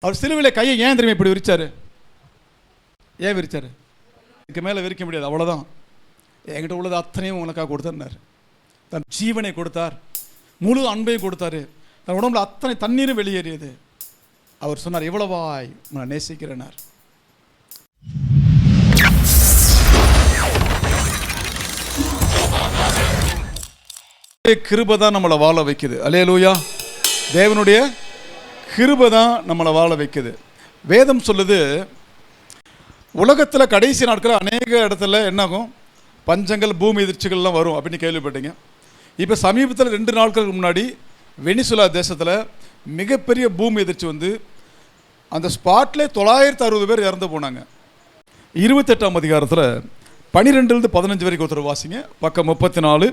அவர் சிலுவையில் கையை ஏன் தெரியுமா இப்படி விரிச்சாரு? ஏன் விரிச்சாரு? இதுக்கு மேலே விரிக்க முடியாது, அவ்வளோதான். என்கிட்ட உள்ளது அத்தனையும் உனக்காக கொடுத்தார். தன் ஜீவனை கொடுத்தார், முழு அன்பையும் கொடுத்தாரு, தன் உடம்புல அத்தனை தண்ணீரும் வெளியேறியது. அவர் சொன்னார், எவ்வளவாய் நான் நேசிக்கிறேனார். கிருபை தான் நம்மளை வாழ வைக்குது. அல்லேலூயா. தேவனுடைய கிருபை தான் நம்மளை வாழ வைக்குது. வேதம் சொல்லுது, உலகத்தில் கடைசி நாட்களில் அநேக இடத்துல என்னாகும், பஞ்சங்கள், பூமி எதிர்ச்சிகள்லாம் வரும் அப்படின்னு கேள்விப்பட்டீங்க. இப்போ சமீபத்தில் 2 நாட்களுக்கு முன்னாடி வெனிசுலா தேசத்தில் மிகப்பெரிய பூமி எதிர்ச்சி வந்து அந்த ஸ்பாட்லேயே 960 பேர் இறந்து போனாங்க. 28ஆம் அதிகாரத்தில் 12 to 15 வரைக்கும் ஒருத்தர் வாசிங்க. பக்கம் 34,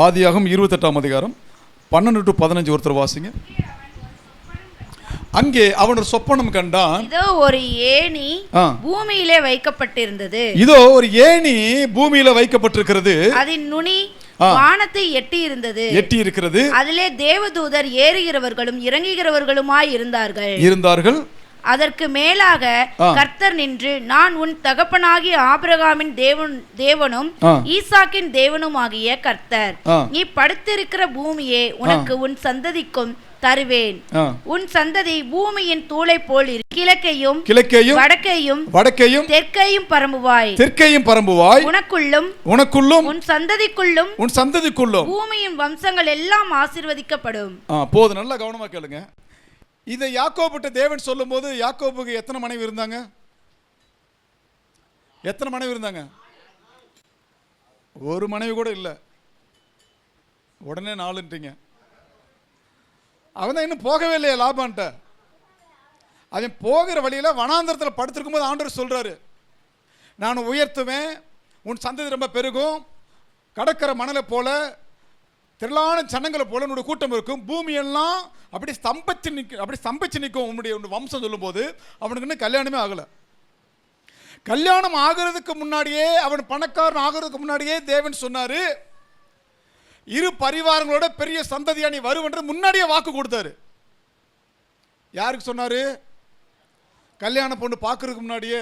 ஆதியாகமம் 28ஆம் அதிகாரம் 12 to 15 ஒருத்தர் வாசிங்க. அங்கே அவன் ஒரு சொப்பனம் கண்டான். இதோ ஒரு ஏணி பூமியிலே வைக்கப்பட்டிருந்தது. இதோ ஒரு ஏணி பூமியில வைக்கப்பட்டிருக்கிறது. அதன் நுனி வானத்தை எட்டி இருக்கிறது. அதிலே தேவதூதர் ஏறுகிறவர்களும் இறங்குகிறவர்களுமாய் இருந்தார்கள். அதற்கு மேலாக கர்த்தர் நின்று, நான் உன் தகப்பனாகிய ஆபிரகாமின் தேவனும் ஈசாக்கின் தேவனுமாகிய கர்த்தர். நீ படுத்திருக்கிற பூமியே உனக்கு உன் சந்ததிக்கும் தருவேன். உன் சந்ததி பூமியின் தூளை போல் கிழக்கையும் வடக்கையும் தெற்கையும் பரம்புவாய். உனக்குள்ளும் உன் சந்ததிக்குள்ளும் பூமியின் வம்சங்கள் எல்லாம் ஆசீர்வதிக்கப்படும். போது, நல்லா கவனமா கேளுங்க. இதை யாக்கோபுட்ட தேவன் சொல்லும் போது யாக்கோபுக்கு எத்தனை மனைவி இருந்தாங்க? ஒரு மனைவி கூட இல்லை. உடனே 4ன்றீங்க. அவன் தான் இன்னும் போகவே இல்லையா லாபான்ட்ட? அவன் போகிற வழியில் வனாந்தரத்தில் படுத்திருக்கும் போது ஆண்டவர் சொல்றாரு, நான் உயர்த்துவேன், உன் சந்ததி ரொம்ப பெருகும், கடற்கரை மணலை போல திரளான ஜனங்களை போல உன்னுடைய கூட்டம் இருக்கும், பூமியெல்லாம் அப்படி ஸ்தம்பிச்சு நிற்கும் உன்னுடைய வம்சம் சொல்லும் போது அவனுக்கு இன்னும் கல்யாணமே ஆகலை. கல்யாணம் ஆகிறதுக்கு முன்னாடியே, அவன் பணக்காரன் ஆகிறதுக்கு முன்னாடியே தேவன் சொன்னாரு, 2 பரிவாரங்களோட பெரிய சந்ததியா நீ வருவென்று முன்னாடியே வாக்கு கொடுத்தாரு. யாருக்கு சொன்னாரு? கல்யாண பொண்ணு பார்க்கறதுக்கு முன்னாடியே.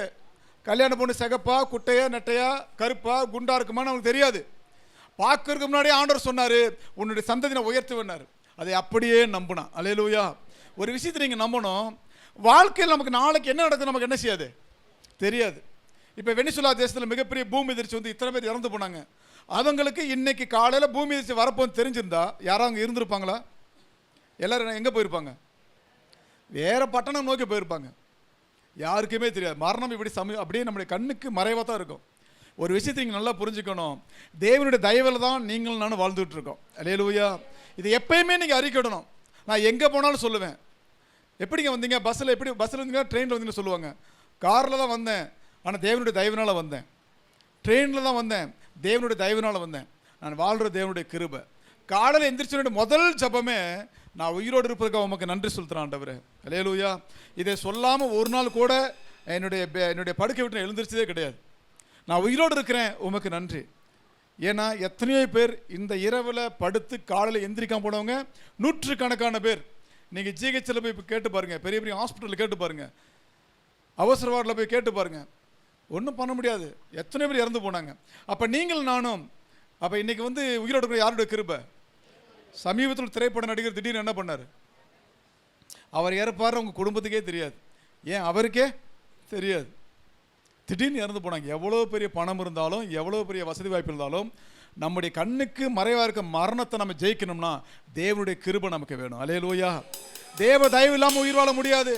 கல்யாண பொண்ணு சிகப்பா, குட்டையா, நெட்டையா, கருப்பா, குண்டா இருக்குமான்னு அவனுக்கு தெரியாது. பார்க்கறதுக்கு முன்னாடியே ஆண்டவர் சொன்னாரு, உன்னுடைய சந்ததியை உயர்த்துவேன்னாரு. அதை அப்படியே நம்பினான். அல்லேலூயா. ஒரு விஷயத்தை நீங்கள் நம்பணும், வாழ்க்கையில் நமக்கு நாளைக்கு என்ன நடக்குது நமக்கு என்ன செய்யாது, தெரியாது. இப்போ வெனிசுலா தேசத்தில் மிகப்பெரிய பூமி எதிர்ச்சி வந்து இத்தனை பேர் இறந்து போனாங்க. அவங்களுக்கு இன்னைக்கு காலையில் பூமி எதிர்ச்சி வரப்போன்னு தெரிஞ்சிருந்தா யாரும் அங்கே இருந்திருப்பாங்களா? எல்லாரும் எங்கே போயிருப்பாங்க? வேற பட்டணம் நோக்கி போயிருப்பாங்க. யாருக்குமே தெரியாது. மரணம் இப்படி அப்படியே நம்முடைய கண்ணுக்கு மறைவாக தான் இருக்கும். ஒரு விஷயத்தை நீங்கள் நல்லா புரிஞ்சுக்கணும், தேவனுடைய தயவில் தான் நீங்கள் நானும் வாழ்ந்துட்டு இருக்கோம். அல்லேலூயா. இது எப்பயுமே நீங்கள் அறிக்கிடணும். நான் எங்கே போனாலும் சொல்லுவேன், எப்படிங்க வந்தீங்க? பஸ்ஸில் வந்தீங்கன்னா, ட்ரெயினில் வந்தீங்கன்னு சொல்லுவாங்க. காரில் தான் வந்தேன், ஆனால் தேவனுடைய தயவினால் வந்தேன். ட்ரெயினில் தான் வந்தேன், தேவனுடைய தயவினால் வந்தேன். நான் வாழ்கிற தேவனுடைய கிருபை. காலையில் எந்திரிச்ச முதல் ஜபமே, நான் உயிரோடு இருப்பதுக்காக உமக்கு நன்றி சொல்கிறேன் ஆண்டவரே. அல்லேலூயா. இதை சொல்லாமல் ஒரு நாள் கூட என்னுடைய படுக்கை விட்டு எழுந்திரிச்சதே கிடையாது. நான் உயிரோடு இருக்கிறேன், உமக்கு நன்றி. ஏன்னா எத்தனையோ பேர் இந்த இரவில் படுத்து காலையில் எந்திரிக்காம போனவங்க 100கணக்கான பேர். நீங்கள் ஜிஹெச்சில் போய் கேட்டு பாருங்கள், பெரிய பெரிய ஹாஸ்பிட்டலில் கேட்டு பாருங்கள், அவசர வார்டில் போய் கேட்டு பாருங்கள், ஒன்றும் பண்ண முடியாது. எத்தனை பேர் இறந்து போனாங்க. அப்போ நீங்கள் நானும் அப்போ இன்றைக்கி வந்து உயிரோடு இருக்கிற யாருடைய கிருபை? சமீபத்தில் திரைப்பட நடிகர் திடீர்னு என்ன பண்ணார்? அவர் இறப்பார், உங்கள் குடும்பத்துக்கே தெரியாது. ஏன் அவருக்கே தெரியாது. திடீர்னு இறந்து போனாங்க. எவ்வளோ பெரிய பணம் இருந்தாலும், எவ்வளோ பெரிய வசதி வாய்ப்பு இருந்தாலும், நம்முடைய கண்ணுக்கு மறைவாக இருக்க மரணத்தை நம்ம ஜெயிக்கணும்னா தேவனுடைய கிருபை நமக்கு வேணும். அல்லேலூயா. தேவ தயவு இல்லாமல் உயிர் வாழ முடியாது.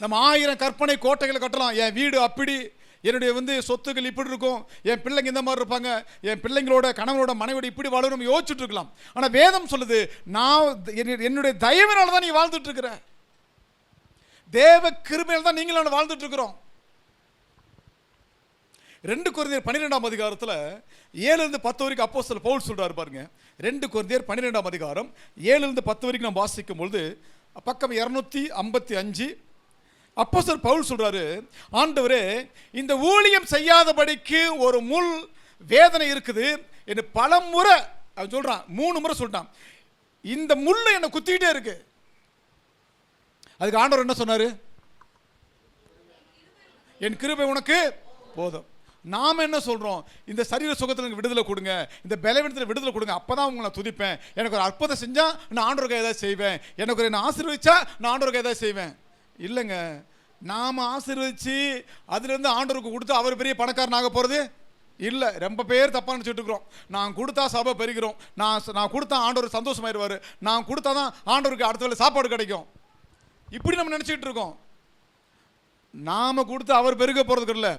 நம்ம 1000 கற்பனை கோட்டைகளை கட்டலாம். என் வீடு அப்படி, என்னுடைய சொத்துக்கள் இப்படி இருக்கும், என் பிள்ளைங்க இந்த மாதிரி இருப்பாங்க, என் பிள்ளைங்களோட கணவனோட மனைவியோட இப்படி வாழணும் யோசிச்சுட்டு இருக்கலாம். ஆனால் வேதம் சொல்லுது, நான் என்னுடைய தயவினால தான் நீ வாழ்ந்துட்டு இருக்கிற. தேவ கிருபையால் தான் நீங்களும் வாழ்ந்துட்டு இருக்கிறோம். 2 கொரிந்தியர் 12ஆம் அதிகாரத்தில் 7-10 வரைக்கும் அப்போஸ்தலர் பவுல் சொல்றாரு பாருங்க. 2 கொரிந்தியர் 12ஆம் அதிகாரம் 7-10 வரைக்கும் நம்ம வாசிக்கும் பொழுது பக்கம் 255 அப்போஸ்தலர் பவுல் சொல்றாரு, ஆண்டவரே, இந்த ஊழியம் செய்யாதபடிக்கு ஒரு முள் வேதனை இருக்குது என்று பல முறை அவன் சொல்றான். 3 முறை சொல்லிட்டான், இந்த முள்ளு என்னை குத்திக்கிட்டே இருக்கு. அதுக்கு ஆண்டவர் என்ன சொன்னாரு? என் கிருபை உனக்கு போதும். நாம் என்ன சொல்கிறோம்? இந்த சரீர சுகத்தில் எனக்கு விடுதலை கொடுங்க, இந்த பலவீனத்தில் விடுதலை கொடுங்க, அப்போ தான் உங்களை நான் துதிப்பேன். எனக்கு ஒரு அற்புதம் செஞ்சால் நான் ஆண்டவருக்கு ஏதாவது செய்வேன், எனக்கு ஒரு என்ன ஆசீர்வதிச்சா நான் ஆண்டவருக்கு ஏதாவது செய்வேன். இல்லைங்க, நாம் ஆசீர்வதிச்சு அதுலேருந்து ஆண்டவருக்கு கொடுத்து அவர் பெரிய பணக்காரனாக போகிறது இல்லை. ரொம்ப பேர் தப்பாக நினச்சிட்டு இருக்கிறோம். நான் கொடுத்தா சபை பெருகிறோம், நான் கொடுத்தா ஆண்டவர் சந்தோஷமாயிருவார், நான் கொடுத்தா தான் ஆண்டவருக்கு அடுத்த வேளை சாப்பாடு கிடைக்கும், இப்படி நம்ம நினச்சிக்கிட்டு இருக்கோம். நாம் கொடுத்து அவர் பெருக போகிறதுக்கு இல்லை,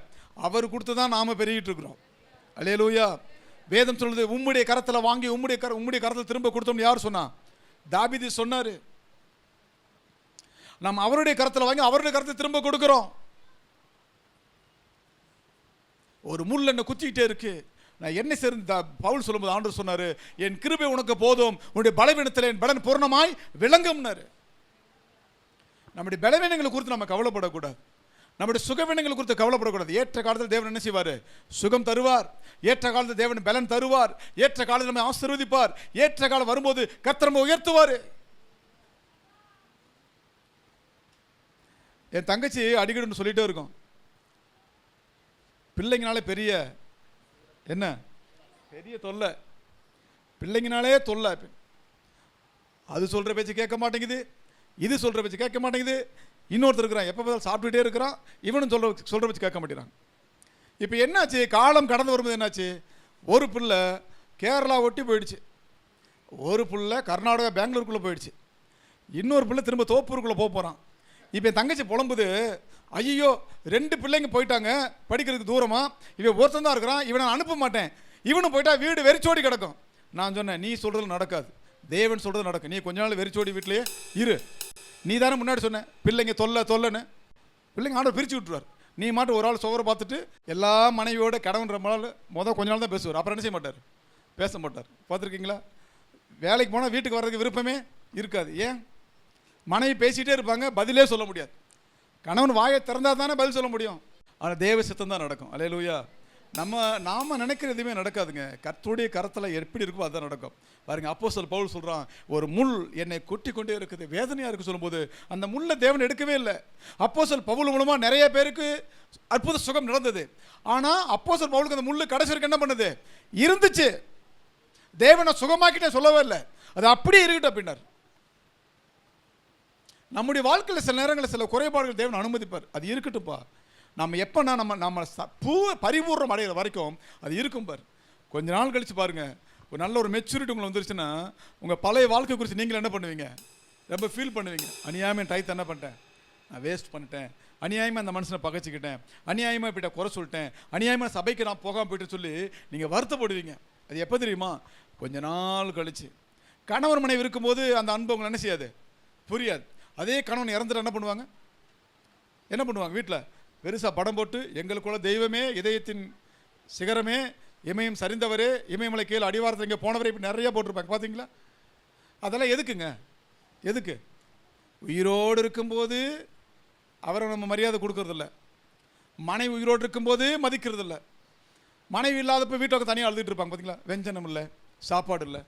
அவர் கொடுத்து தான் நாம் பெருகிட்டு இருக்கிறோம். அல்லேலூயா. வேதம் சொல்லுது, உம்முடைய கரத்தில் வாங்கி உம்முடைய கரத்தில் திரும்ப கொடுத்தோம்னு யார் சொன்னா? தாவீது சொன்னார். நம்ம அவருடைய கரத்தில் வாங்கி அவருடைய கரத்தை திரும்ப கொடுக்கிறோம். ஒரு முள் என்ன குத்திக்கிட்டே இருக்கு, நான் என்ன சேர்ந்து பவுல் சொல்லும்போது ஆண்டவர் சொன்னார், என் கிருபை உனக்கு போதும், உன்னுடைய பலவீனத்தில் என் பலன் பூர்ணமாய் விளங்கும்னாரு. நம்முடைய பலவீனங்களை குறித்து நம்ம கவலைப்படக்கூடாது, நம்முடைய சுகவீனங்களை குறித்து கவலைப்படக்கூடாது. ஏற்ற காலத்தில் தேவன் என்ன செய்வார்? சுகம் தருவார். ஏற்ற காலத்தில் தேவன் பலன் தருவார். ஏற்ற காலத்தில் நம்ம ஆசீர்வதிப்பார். ஏற்ற காலம் வரும்போது கர்த்தர் நம்ம உயர்த்துவார். என் தங்கச்சி அடிக்கடி சொல்லிட்டே இருக்கும், பிள்ளைங்கனாலே பெரிய என்ன பெரிய தொல்லை, பிள்ளைங்கனாலே தொல்லை. அது சொல்கிற பேச்சு கேட்க மாட்டேங்குது, இது சொல்கிற பேச்சு கேட்க மாட்டேங்குது, இன்னொருத்தர் இருக்கிறான் எப்போ பார்த்தாலும் சாப்பிட்டுட்டே இருக்கிறான், இவனும் சொல்கிற பேச்சு கேட்க மாட்டேங்கிறான். இப்போ என்னாச்சு? காலம் கடந்து வரும்போது என்னாச்சு? ஒரு பிள்ளை கேரளா ஒட்டி போயிடுச்சு, ஒரு பிள்ளை கர்நாடகா பெங்களூருக்குள்ளே போயிடுச்சு, இன்னொரு பிள்ளை திரும்ப தோப்பூருக்குள்ளே போகிறான். இப்போ என் தங்கச்சி புலம்புது, ஐயோ 2 பிள்ளைங்க போயிட்டாங்க படிக்கிறதுக்கு தூரமாக, இவன் ஒருத்தன் தான் இருக்கிறான், இவனை அனுப்ப மாட்டேன், இவனும் போயிட்டா வீடு வெறிச்சோடி கிடக்கும். நான் சொன்னேன், நீ சொல்கிறது நடக்காது, தேவன் சொல்கிறது நடக்கும். நீ கொஞ்ச நாள் வெறிச்சோடி வீட்டிலேயே இரு. நீ தானே முன்னாடி சொன்ன பிள்ளைங்க தொல்லைன்னு, பிள்ளைங்க ஆண்டவர் பிரித்து விட்டுருவார். நீ மாட்டு ஒரு ஆள் சோகரை பார்த்துட்டு எல்லா மனைவியோட கடவுன்ற கொஞ்ச நாள் தான் பேசுவார், அப்புறம் என்ன செய்ய மாட்டார், பேச மாட்டார். பார்த்துருக்கீங்களா? வேலைக்கு போனால் வீட்டுக்கு வர்றதுக்கு விருப்பமே இருக்காது. ஏன்? மனைவி பேசிகிட்டே இருப்பாங்க, பதிலே சொல்ல முடியாது. கணவன் வாயை திறந்தால் தானே பதில் சொல்ல முடியும். ஆனால் தேவ சித்தம் தான் நடக்கும். அல்லேலூயா. நாம் நினைக்கிற எதுவுமே நடக்காதுங்க. கர்த்தருடைய கரத்தில் எப்படி இருக்கோ அதுதான் நடக்கும். பாருங்க, அப்போஸ்தலன் பவுல் சொல்கிறான், ஒரு முள் என்னை கொட்டி கொண்டே இருக்குது, வேதனையாக இருக்குது சொல்லும்போது அந்த முள்ளை தேவன் எடுக்கவே இல்லை. அப்போஸ்தலன் பவுல் மூலமாக நிறைய பேருக்கு அற்புத சுகம் நடந்தது. ஆனால் அப்போஸ்தலன் பவுலுக்கு அந்த முள் கடைசி வரைக்கும் என்ன பண்ணுது? இருந்துச்சு. தேவனை சுகமாக்கிட்டே சொல்லவே இல்லை, அது அப்படியே இருக்கட்டும் அப்படின்னார். நம்முடைய வாழ்க்கையில் சில நேரங்களில் சில குறைபாடுகள் தேவன் அனுமதிப்பார், அது இருக்கட்டும்ப்பா. நம்ம எப்போனா நம்ம பரிபூர்ணம் அடைகிற வரைக்கும் அது இருக்கும் பார். கொஞ்ச நாள் கழித்து பாருங்கள், ஒரு நல்ல ஒரு மெச்சூரிட்டி உங்களை வந்துருச்சுன்னா உங்கள் பழைய வாழ்க்கை குறித்து நீங்கள் என்ன பண்ணுவீங்க? ரொம்ப ஃபீல் பண்ணுவீங்க. அநியாயமாக டைத் என்ன பண்ணிட்டேன், நான் வேஸ்ட் பண்ணிட்டேன், அநியாயமாக அந்த மனுஷனை பகைச்சிக்கிட்டேன், அநியாயமாக இப்படி குறை சொல்லிட்டேன், அநியாயமாக சபைக்கு நான் போகாமல் போயிட்டு சொல்லி நீங்கள் வருத்தப்படுவீங்க. அது எப்போ தெரியுமா? கொஞ்ச நாள் கழிச்சு. கணவர் மனைவி இருக்கும்போது அந்த அன்பு உங்களை என்ன செய்யாது, புரியாது. அதே கணவன் இறந்துட்டு என்ன பண்ணுவாங்க? வீட்டில் பெருசாக படம் போட்டு, எங்களுக்குள்ள தெய்வமே, இதயத்தின் சிகரமே, இமயம் சரிந்தவரே, இமயமலை கீழே அடிவாரத்தில் இங்கே போனவரே, இப்படி நிறைய போட்டிருப்பாங்க. பார்த்தீங்களா? அதெல்லாம் எதுக்குங்க? எதுக்கு? உயிரோடு இருக்கும்போது அவரை நம்ம மரியாதை கொடுக்கறதில்ல, மனைவி உயிரோடு இருக்கும்போது மதிக்கிறதில்ல, மனைவி இல்லாதப்போ வீட்டுக்கு தனியாக அழுதுட்டு இருப்பாங்க. பார்த்தீங்களா? வெஞ்சனம் இல்லை, சாப்பாடு இல்லை.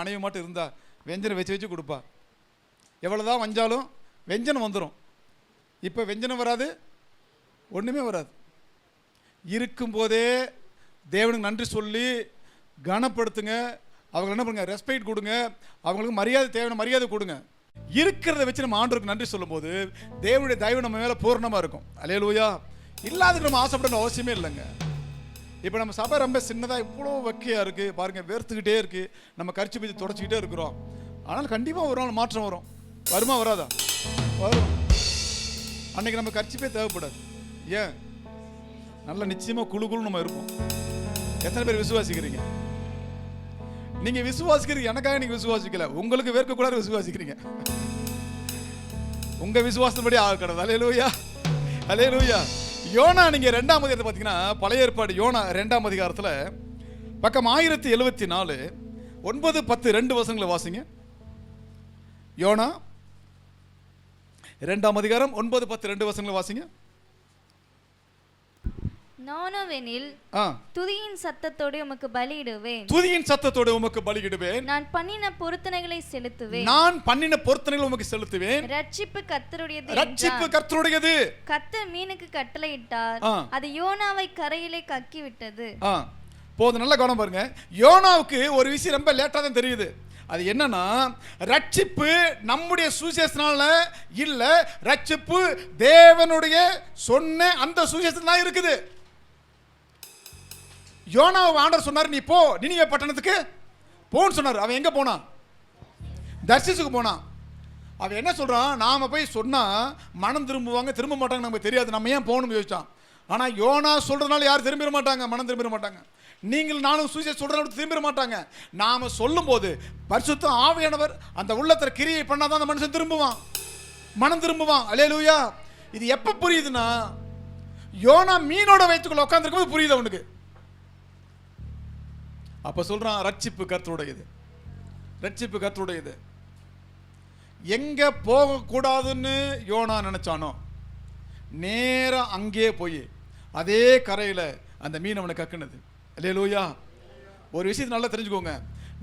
மனைவி மட்டும் இருந்தா வெஞ்சனம் வச்சு கொடுப்பா, எவ்வளோதான் வஞ்சாலும் வெஞ்சனம் வந்துடும். இப்போ வெஞ்சனம் வராது, ஒன்றுமே வராது. இருக்கும்போதே தேவனுக்கு நன்றி சொல்லி கனப்படுத்துங்க. அவங்க என்ன பண்ணுங்க? ரெஸ்பெக்ட் கொடுங்க, அவங்களுக்கு மரியாதை தேவையான மரியாதை கொடுங்க. இருக்கிறத வச்சு நம்ம ஆண்டவருக்கு நன்றி சொல்லும்போது தேவனுடைய தயவு நம்ம மேலே பூர்ணமாக இருக்கும். அல்லேலூயா. இல்லாததுக்கு நம்ம ஆசைப்படணும் அவசியமே இல்லைங்க. இப்போ நம்ம சபை ரொம்ப சின்னதாக இவ்வளோ வக்கையாக இருக்குது பாருங்கள், வேர்த்துக்கிட்டே இருக்குது, நம்ம கரிச்சு பீச்சு தொடச்சிக்கிட்டே இருக்கிறோம். ஆனால் கண்டிப்பாக ஒரு நாள் மாற்றம் வரும். வருமா வராதா? வரும். அன்னைக்கு நம்ம கர்ச்சிப்பே தேவைப்படாது. ஏன்? நல்ல நிச்சயமாக குழுக்குழு நம்ம இருப்போம். எத்தனை பேர் விசுவாசிக்கிறீங்க? நீங்கள் விசுவாசிக்கிறீங்க, எனக்காக நீங்கள் விசுவாசிக்கல, உங்களுக்கு வேர்க்கக்கூடாது விசுவாசிக்கிறீங்க. உங்கள் விசுவாசப்படி ஆக கிடது. அல்லேலூயா, அல்லேலூயா. யோனா, நீங்கள் 2ஆம் அதிகாரத்தை பார்த்தீங்கன்னா, பழைய ஏற்பாடு யோனா 2ஆம் அதிகாரத்தில் பக்கம் 1074 9, 10 2 வசனங்களை வாசிங்க. யோனா 2ஆம் அதிகாரம் 9, 10 2 வசனங்களை வாசிங்க. நானோவெனில் துதியின் சத்தத்தோடு உமக்கு பலியிடுவேன். துதியின் சத்தத்தோடு உமக்கு பலியிடுவேன். நான் பண்ணின பொருத்தனைகளை செலுத்துவேன். நான் பண்ணின பொருத்தனைகளை உமக்கு செலுத்துவேன். ரட்சிப்பு கர்த்தருடையது. ரட்சிப்பு கர்த்தருடையது. கர்த்தர் மீனுக்கு கட்டளையிட்டார், அது யோனாவை கரையிலே கக்கி விட்டது. போது, நல்ல கவனம் பாருங்க. யோனாவுக்கு ஒரு விஷயம் ரொம்ப லேட்டா தான் தெரியுது. அது என்னன்னா, ரட்சிப்பு நம்முடைய சுவிசேஷனால இல்ல, ரட்சிப்பு தேவனுடைய சொன்ன அந்த சுவிசேஷத்துல தான் இருக்குது. யோனாவை ஆண்டவர் சொன்னார், நீ போ நினிவே பட்டணத்துக்கு போன்னு சொன்னார். அவன் எங்க போனான்? தர்சிசுக்கு போனான். அவன் என்ன சொல்றான்? நாம போய் சொன்னா மனம் திரும்புவாங்க, திரும்ப மாட்டாங்க, நமக்கு தெரியாது, நம்ம ஏன் போகணும்னு யோசிச்சான். ஆனா யோனா சொல்றதுனால யாரும் திரும்பிட மாட்டாங்க, மனம் திரும்பிட மாட்டாங்க. நீங்கள் நானும் சுவிசேஷம் சொல்றதுனால திரும்பிட மாட்டாங்க. நாம சொல்லும் போது பரிசுத்த ஆவியானவர் அந்த உள்ளத்துல கிரியை பண்ணாதான் அந்த மனுஷன் திரும்புவான், மனம் திரும்புவான். அல்லேலூயா. இது எப்ப புரியுதுன்னா, யோனா மீனோட வயிற்றுக்குள்ள உட்கார்ந்திருக்கும் போது புரியுது அவனுக்கு. அப்ப சொல்றான், ரட்சிப்பு கர்த்தருடையது, ரட்சிப்பு கர்த்தருடையது. எங்க போகக்கூடாதுன்னு யோனா நினைச்சானோ, நேரா அங்கே போய் அதே கரையில அந்த மீன் அவனை கக்குனது. அல்லேலூயா. ஒரு விஷயத்தை நல்லா தெரிஞ்சுக்கோங்க,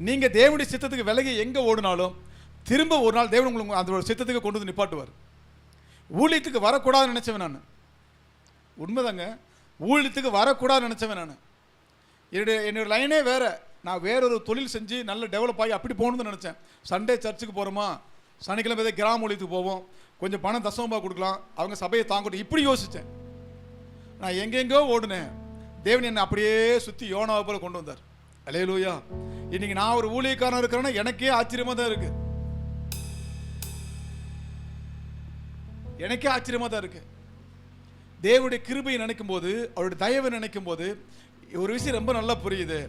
நீங்க தேவனுடைய சித்தத்துக்கு விலகி எங்க ஓடினாலும் திரும்ப ஒரு நாள் தேவன் உங்களுக்கு அந்த சித்தத்துக்கு கொண்டு வந்து நிப்பாட்டுவார். ஊழியத்துக்கு வரக்கூடாதுன்னு நினைச்சவன் நான், உண்மைதாங்க, ஊழியத்துக்கு வரக்கூடாதுன்னு நினைச்சவன் நான். என்னோட லைனே வேற, நான் வேறொரு தொழில் செஞ்சு நல்ல டெவலப் ஆகி அப்படி போகணும்னு நினச்சேன். சண்டே சர்ச்சுக்கு போகிறோமா, சனிக்கிழமை ஏதாவது கிராம ஊழியத்துக்கு போவோம், கொஞ்சம் பணம் தசமமாக கொடுக்கலாம், அவங்க சபையை தாங்கட்டும், இப்படி யோசித்தேன். நான் எங்கெங்கோ ஓடுனேன். தேவன் என்னை அப்படியே சுற்றி யோனாவை போல கொண்டு வந்தார். அல்லேலூயா. இன்னைக்கு நான் ஒரு ஊழியக்காரன் இருக்கிறேன்னா எனக்கே ஆச்சரியமாக தான் இருக்கு, எனக்கே ஆச்சரியமாக தான் இருக்கு. தேவனுடைய கிருபையை நினைக்கும் போது, அவருடைய தயவை நினைக்கும் போது ஒரு விஷயம் ரொம்ப நல்லா புரியுது.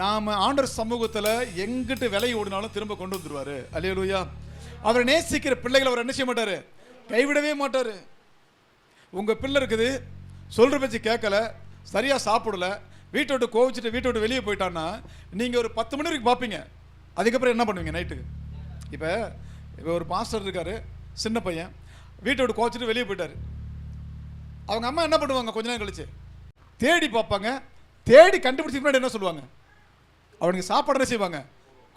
நாம ஆண்டவர் சமூகத்தில் எங்கிட்டு விலை ஓடினாலும் திரும்ப கொண்டு வந்துருவாரு. அல்லேலூயா. அவரை நேசிக்கிற பிள்ளைகளை அவர் என்ன செய்ய மாட்டாரு, கைவிடவே மாட்டாரு. உங்க பிள்ளை இருக்குது, சொல்ற பேச்சு கேட்கல, சரியா சாப்பிடல, வீட்டை விட்டு கோவிச்சுட்டு வீட்டை விட்டு வெளியே போயிட்டான்னா நீங்க ஒரு 10 மணி வரைக்கும் பார்ப்பீங்க. அதுக்கப்புறம் என்ன பண்ணுவீங்க நைட்டுக்கு? இப்போ ஒரு மாஸ்டர் இருக்காரு, சின்ன பையன், வீட்டை விட்டு கோவிச்சுட்டு வெளியே போயிட்டாரு. அவங்க அம்மா என்ன பண்ணுவாங்க? கொஞ்ச நேரம் கழிச்சு தேடி பார்ப்பாங்க. தேடி கண்டுபிடிச்ச முன்னாடி என்ன சொல்லுவாங்க? அவனுக்கு சாப்பாடு என்ன செய்வாங்க?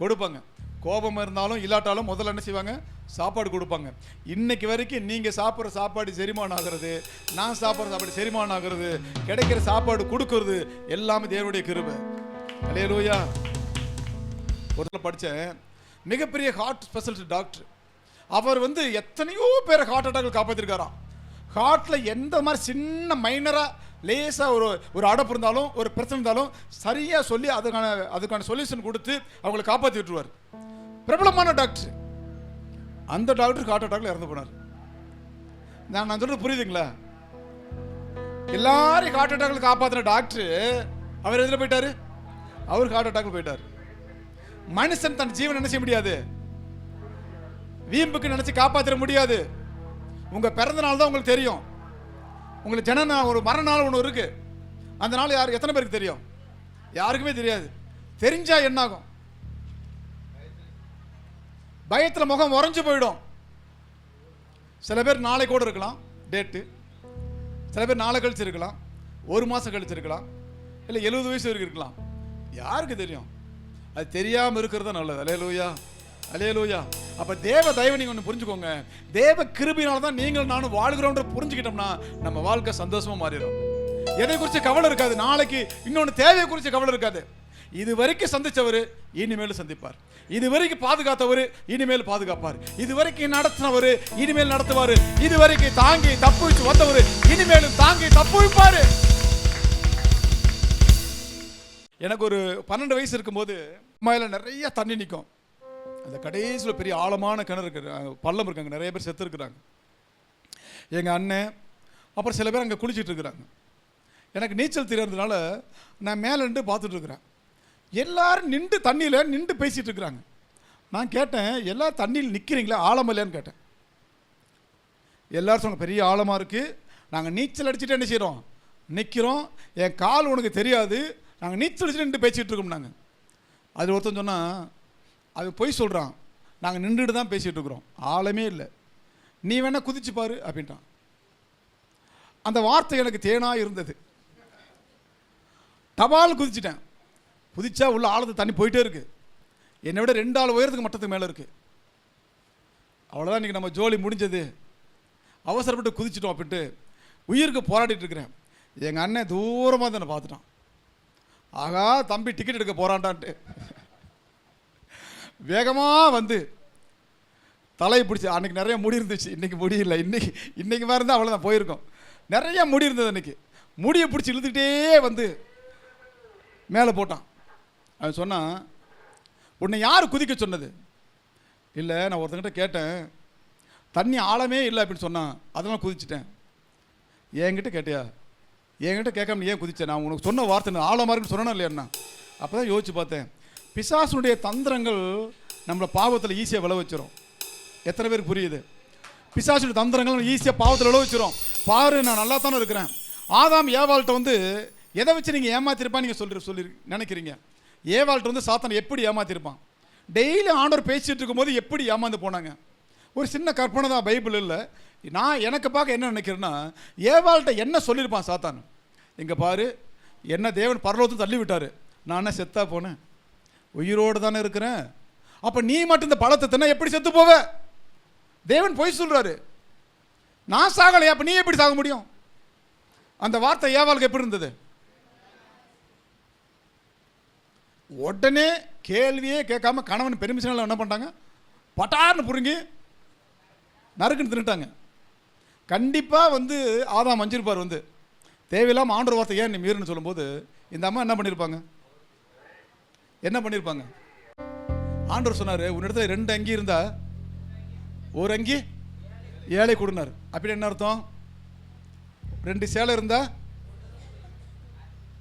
கொடுப்பாங்க. கோபம் இருந்தாலும் இல்லாட்டாலும் முதல்ல என்ன செய்வாங்க? சாப்பாடு கொடுப்பாங்க. இன்னைக்கு வரைக்கும் நீங்கள் சாப்பிட்ற சாப்பாடு செரிமானம் ஆகிறது, நான் சாப்பிட்ற சாப்பாடு செரிமானம் ஆகிறது, கிடைக்கிற சாப்பாடு கொடுக்கறது எல்லாமே தேவனுடைய கிருபை. அல்லேலூயா. ஒரு படித்தேன், மிகப்பெரிய ஹார்ட் ஸ்பெஷலிஸ்ட் டாக்டர். அவர் எத்தனையோ பேரை ஹார்ட் அட்டாக் காப்பாற்றிருக்காராம். ஹார்ட்டில் எந்த மாதிரி சின்ன மைனராக லேசாக ஒரு அடப்பு இருந்தாலும் ஒரு பிரச்சனை இருந்தாலும் சரியாக சொல்லி அதுக்கான சொல்யூஷன் கொடுத்து அவங்களை காப்பாற்றி விட்டுருவார். பிரபலமான டாக்டர். அந்த டாக்டர் ஹார்ட் அட்டாக்ல இறந்து போனார். நான் சொல்றது புரியுதுங்களா? எல்லாரையும் ஹார்ட் அட்டாக்ல காப்பாற்றின டாக்டர் அவர் எதில் போயிட்டாரு? அவர் ஹார்ட் அட்டாக்ல போயிட்டார். மனுஷன் தன் ஜீவன் என்ன செய்ய முடியாது, வீம்புக்கு நினைச்சு காப்பாற்ற முடியாது. உங்க பிறந்த நாள் தான் உங்களுக்கு தெரியும். உங்களுக்கு ஜன நாள், ஒரு மரண நாள் ஒன்று இருக்கு. அந்த நாள் யாருக்கு எத்தனை பேருக்கு தெரியும்? யாருக்குமே தெரியாது. தெரிஞ்சா என்ன ஆகும்? பயத்தில் முகம் உறைஞ்சு போயிடும். சில பேர் நாளை கூட இருக்கலாம் டேட்டு, சில பேர் நாளை கழிச்சு இருக்கலாம், 1 மாதம் கழிச்சு இருக்கலாம், இல்லை 70 வயசு வரைக்கும் இருக்கலாம். யாருக்கு தெரியும்? அது தெரியாமல் இருக்கிறது தான் நல்லது. அல்லேலூயா, அல்லேலூயா. அப்போ தேவ தயவை நீங்கள் ஒன்று புரிஞ்சுக்கோங்க. தேவ கிருபையினால தான் நீங்கள் நானும் வாழ்கிறோன்ற புரிஞ்சுக்கிட்டோம்னா நம்ம வாழ்க்கை சந்தோஷமாக மாறிடும். எதை குறித்து கவலை இருக்காது, நாளைக்கு இன்னொன்று தேவையை குறித்து கவலை இருக்காது. இது வரைக்கும் சந்திச்சவர் இனிமேல் சந்திப்பார், இது வரைக்கும் பாதுகாத்தவர் இனிமேல் பாதுகாப்பார், இது வரைக்கும் நடத்தினவர் இனிமேல் நடத்துவார், இது வரைக்கும் தாங்கி தப்புவிச்சு வந்தவர் இனிமேலும் தாங்கி தப்புவிப்பார். எனக்கு ஒரு 12 வயசு இருக்கும்போது மலையில் நிறைய தண்ணி நிற்கும். அந்த கடைசியில் பெரிய ஆழமான கிணறு இருக்கு, பள்ளம் இருக்காங்க, நிறைய பேர் செத்து இருக்கிறாங்க. எங்கள் அண்ணன் அப்புறம் சில பேர் அங்கே குளிச்சுட்டு இருக்கிறாங்க. எனக்கு நீச்சல் தெரியாததுனால நான் மேலே நின்று பார்த்துட்டு இருக்கிறேன். எல்லாரும் நின்று தண்ணியில் நின்று பேசிகிட்டு இருக்கிறாங்க. நான் கேட்டேன், எல்லாரும் தண்ணியில் நிற்கிறீங்களா, ஆழம் இல்லையான்னு கேட்டேன். எல்லாரும் சொன்னாங்க, பெரிய ஆழமாக இருக்குது, நாங்கள் நீச்சல் அடிச்சுட்டு என்ன செய்கிறோம், நிற்கிறோம், என் கால் உனக்கு தெரியாது, நாங்கள் நீச்சல் அடிச்சுட்டு நின்று பேசிகிட்டு இருக்கோம். நாங்கள் அது ஒருத்தன் சொன்னால், அது பொய் சொல்கிறான், நாங்கள் நின்றுட்டு தான் பேசிகிட்டு இருக்கிறோம், ஆழமே இல்லை, நீ வேணால் குதிச்சு பாரு அப்படின்ட்டான். அந்த வார்த்தை எனக்கு தேனாக இருந்தது. டபால் குதிச்சிட்டேன். குதிச்சா உள்ள ஆழத்தை தண்ணி போயிட்டே இருக்கு. என்னை விட 2 ஆள் உயரத்துக்கு மட்டத்துக்கு மேலே இருக்கு. அவ்வளோதான் இன்றைக்கி நம்ம ஜோலி முடிஞ்சது. அவசரப்பட்டு குதிச்சிட்டோம் அப்படின்ட்டு உயிருக்கு போராடிட்டு இருக்கிறேன். எங்கள் அண்ணன் தூரமாக தான் பார்த்துட்டான். ஆகா தம்பி டிக்கெட் எடுக்க போகிறான்டான்ட்டு வேகமாக வந்து தலையை பிடிச்சி, அன்றைக்கி நிறைய முடி இருந்துச்சு, இன்றைக்கி முடி இல்லை. இன்றைக்கி மாதிரி இருந்தால் அவ்வளோதான் போயிருக்கோம். நிறையா முடி இருந்தது அன்றைக்கி. முடியை பிடிச்சி இழுத்துக்கிட்டே வந்து மேலே போட்டான். அவன் சொன்னான், உன்னை யார் குதிக்க சொன்னது? இல்லை, நான் ஒருத்தங்கிட்ட கேட்டேன், தண்ணி ஆழமே இல்லை அப்படின்னு சொன்னான், அதெல்லாம் குதிச்சிட்டேன். என்கிட்ட கேட்டியா? என்கிட்ட கேட்காம ஏன் குதிச்சேன்? நான் உனக்கு சொன்ன வார்த்தை ஆழமாக இருக்குன்னு சொன்னேன்னா இல்லையாண்ணா? அப்போ தான் யோசிச்சு பார்த்தேன், பிசாசுடைய தந்திரங்கள் நம்மளை பாவத்தில் ஈஸியாக விளை வச்சிரும். எத்தனை பேருக்கு புரியுது? பிசாசுடைய தந்திரங்கள் ஈஸியாக பாவத்தில் விளை வச்சிரும். பாரு, நான் நல்லா தானே இருக்கிறேன். ஆதாம் ஏவாள்கிட்ட வந்து எதை வச்சு நீங்கள் ஏமாத்திருப்பான் நீங்கள் சொல்லி நினைக்கிறீங்க? ஏவாள்கிட்ட வந்து சாத்தான் எப்படி ஏமாத்திருப்பான்? டெய்லி ஆண்டவர் பேசிகிட்டு இருக்கும்போது எப்படி ஏமாந்து போனாங்க? ஒரு சின்ன கற்பனை தான், பைபிள் இல்லை. நான் எனக்கு பார்க்க என்ன நினைக்கிறேன்னா, ஏவாள்கிட்ட என்ன சொல்லியிருப்பான் சாத்தான்? இங்கே பாரு, என்ன தேவன் பரலோகத்தை தள்ளி விட்டார், நான் என்ன செத்தா போனேன்? உயிரோடு தானே இருக்கிறேன். அப்போ நீ மட்டும் இந்த பழத்தை தின்னா எப்படி செத்து போவ? தேவன் பொய் சொல்கிறாரு. நான் சாகலையா, அப்போ நீ எப்படி சாக முடியும்? அந்த வார்த்தை ஏவாளுக்கு எப்படி இருந்தது? உடனே கேள்வியே கேட்காம கணவன் பெருமிஷனில் என்ன பண்ணிட்டாங்க? பட்டார்னு புரிங்கி நறுக்குன்னு தின்னுட்டாங்க. கண்டிப்பாக வந்து ஆதாம் மஞ்சிருப்பார். வந்து தேவையில்லாமல் ஆண்டவர் வார்த்தை ஏன் நீ மீறுன்னு சொல்லும்போது இந்த அம்மா என்ன பண்ணியிருப்பாங்க? ஆண்டவர் சொன்னார், உன்னிடத்துல 2 அங்கி இருந்தா ஒரு அங்கி ஏழை கொடுனார். அப்படி என்ன அர்த்தம்? 2 சேலை இருந்தா,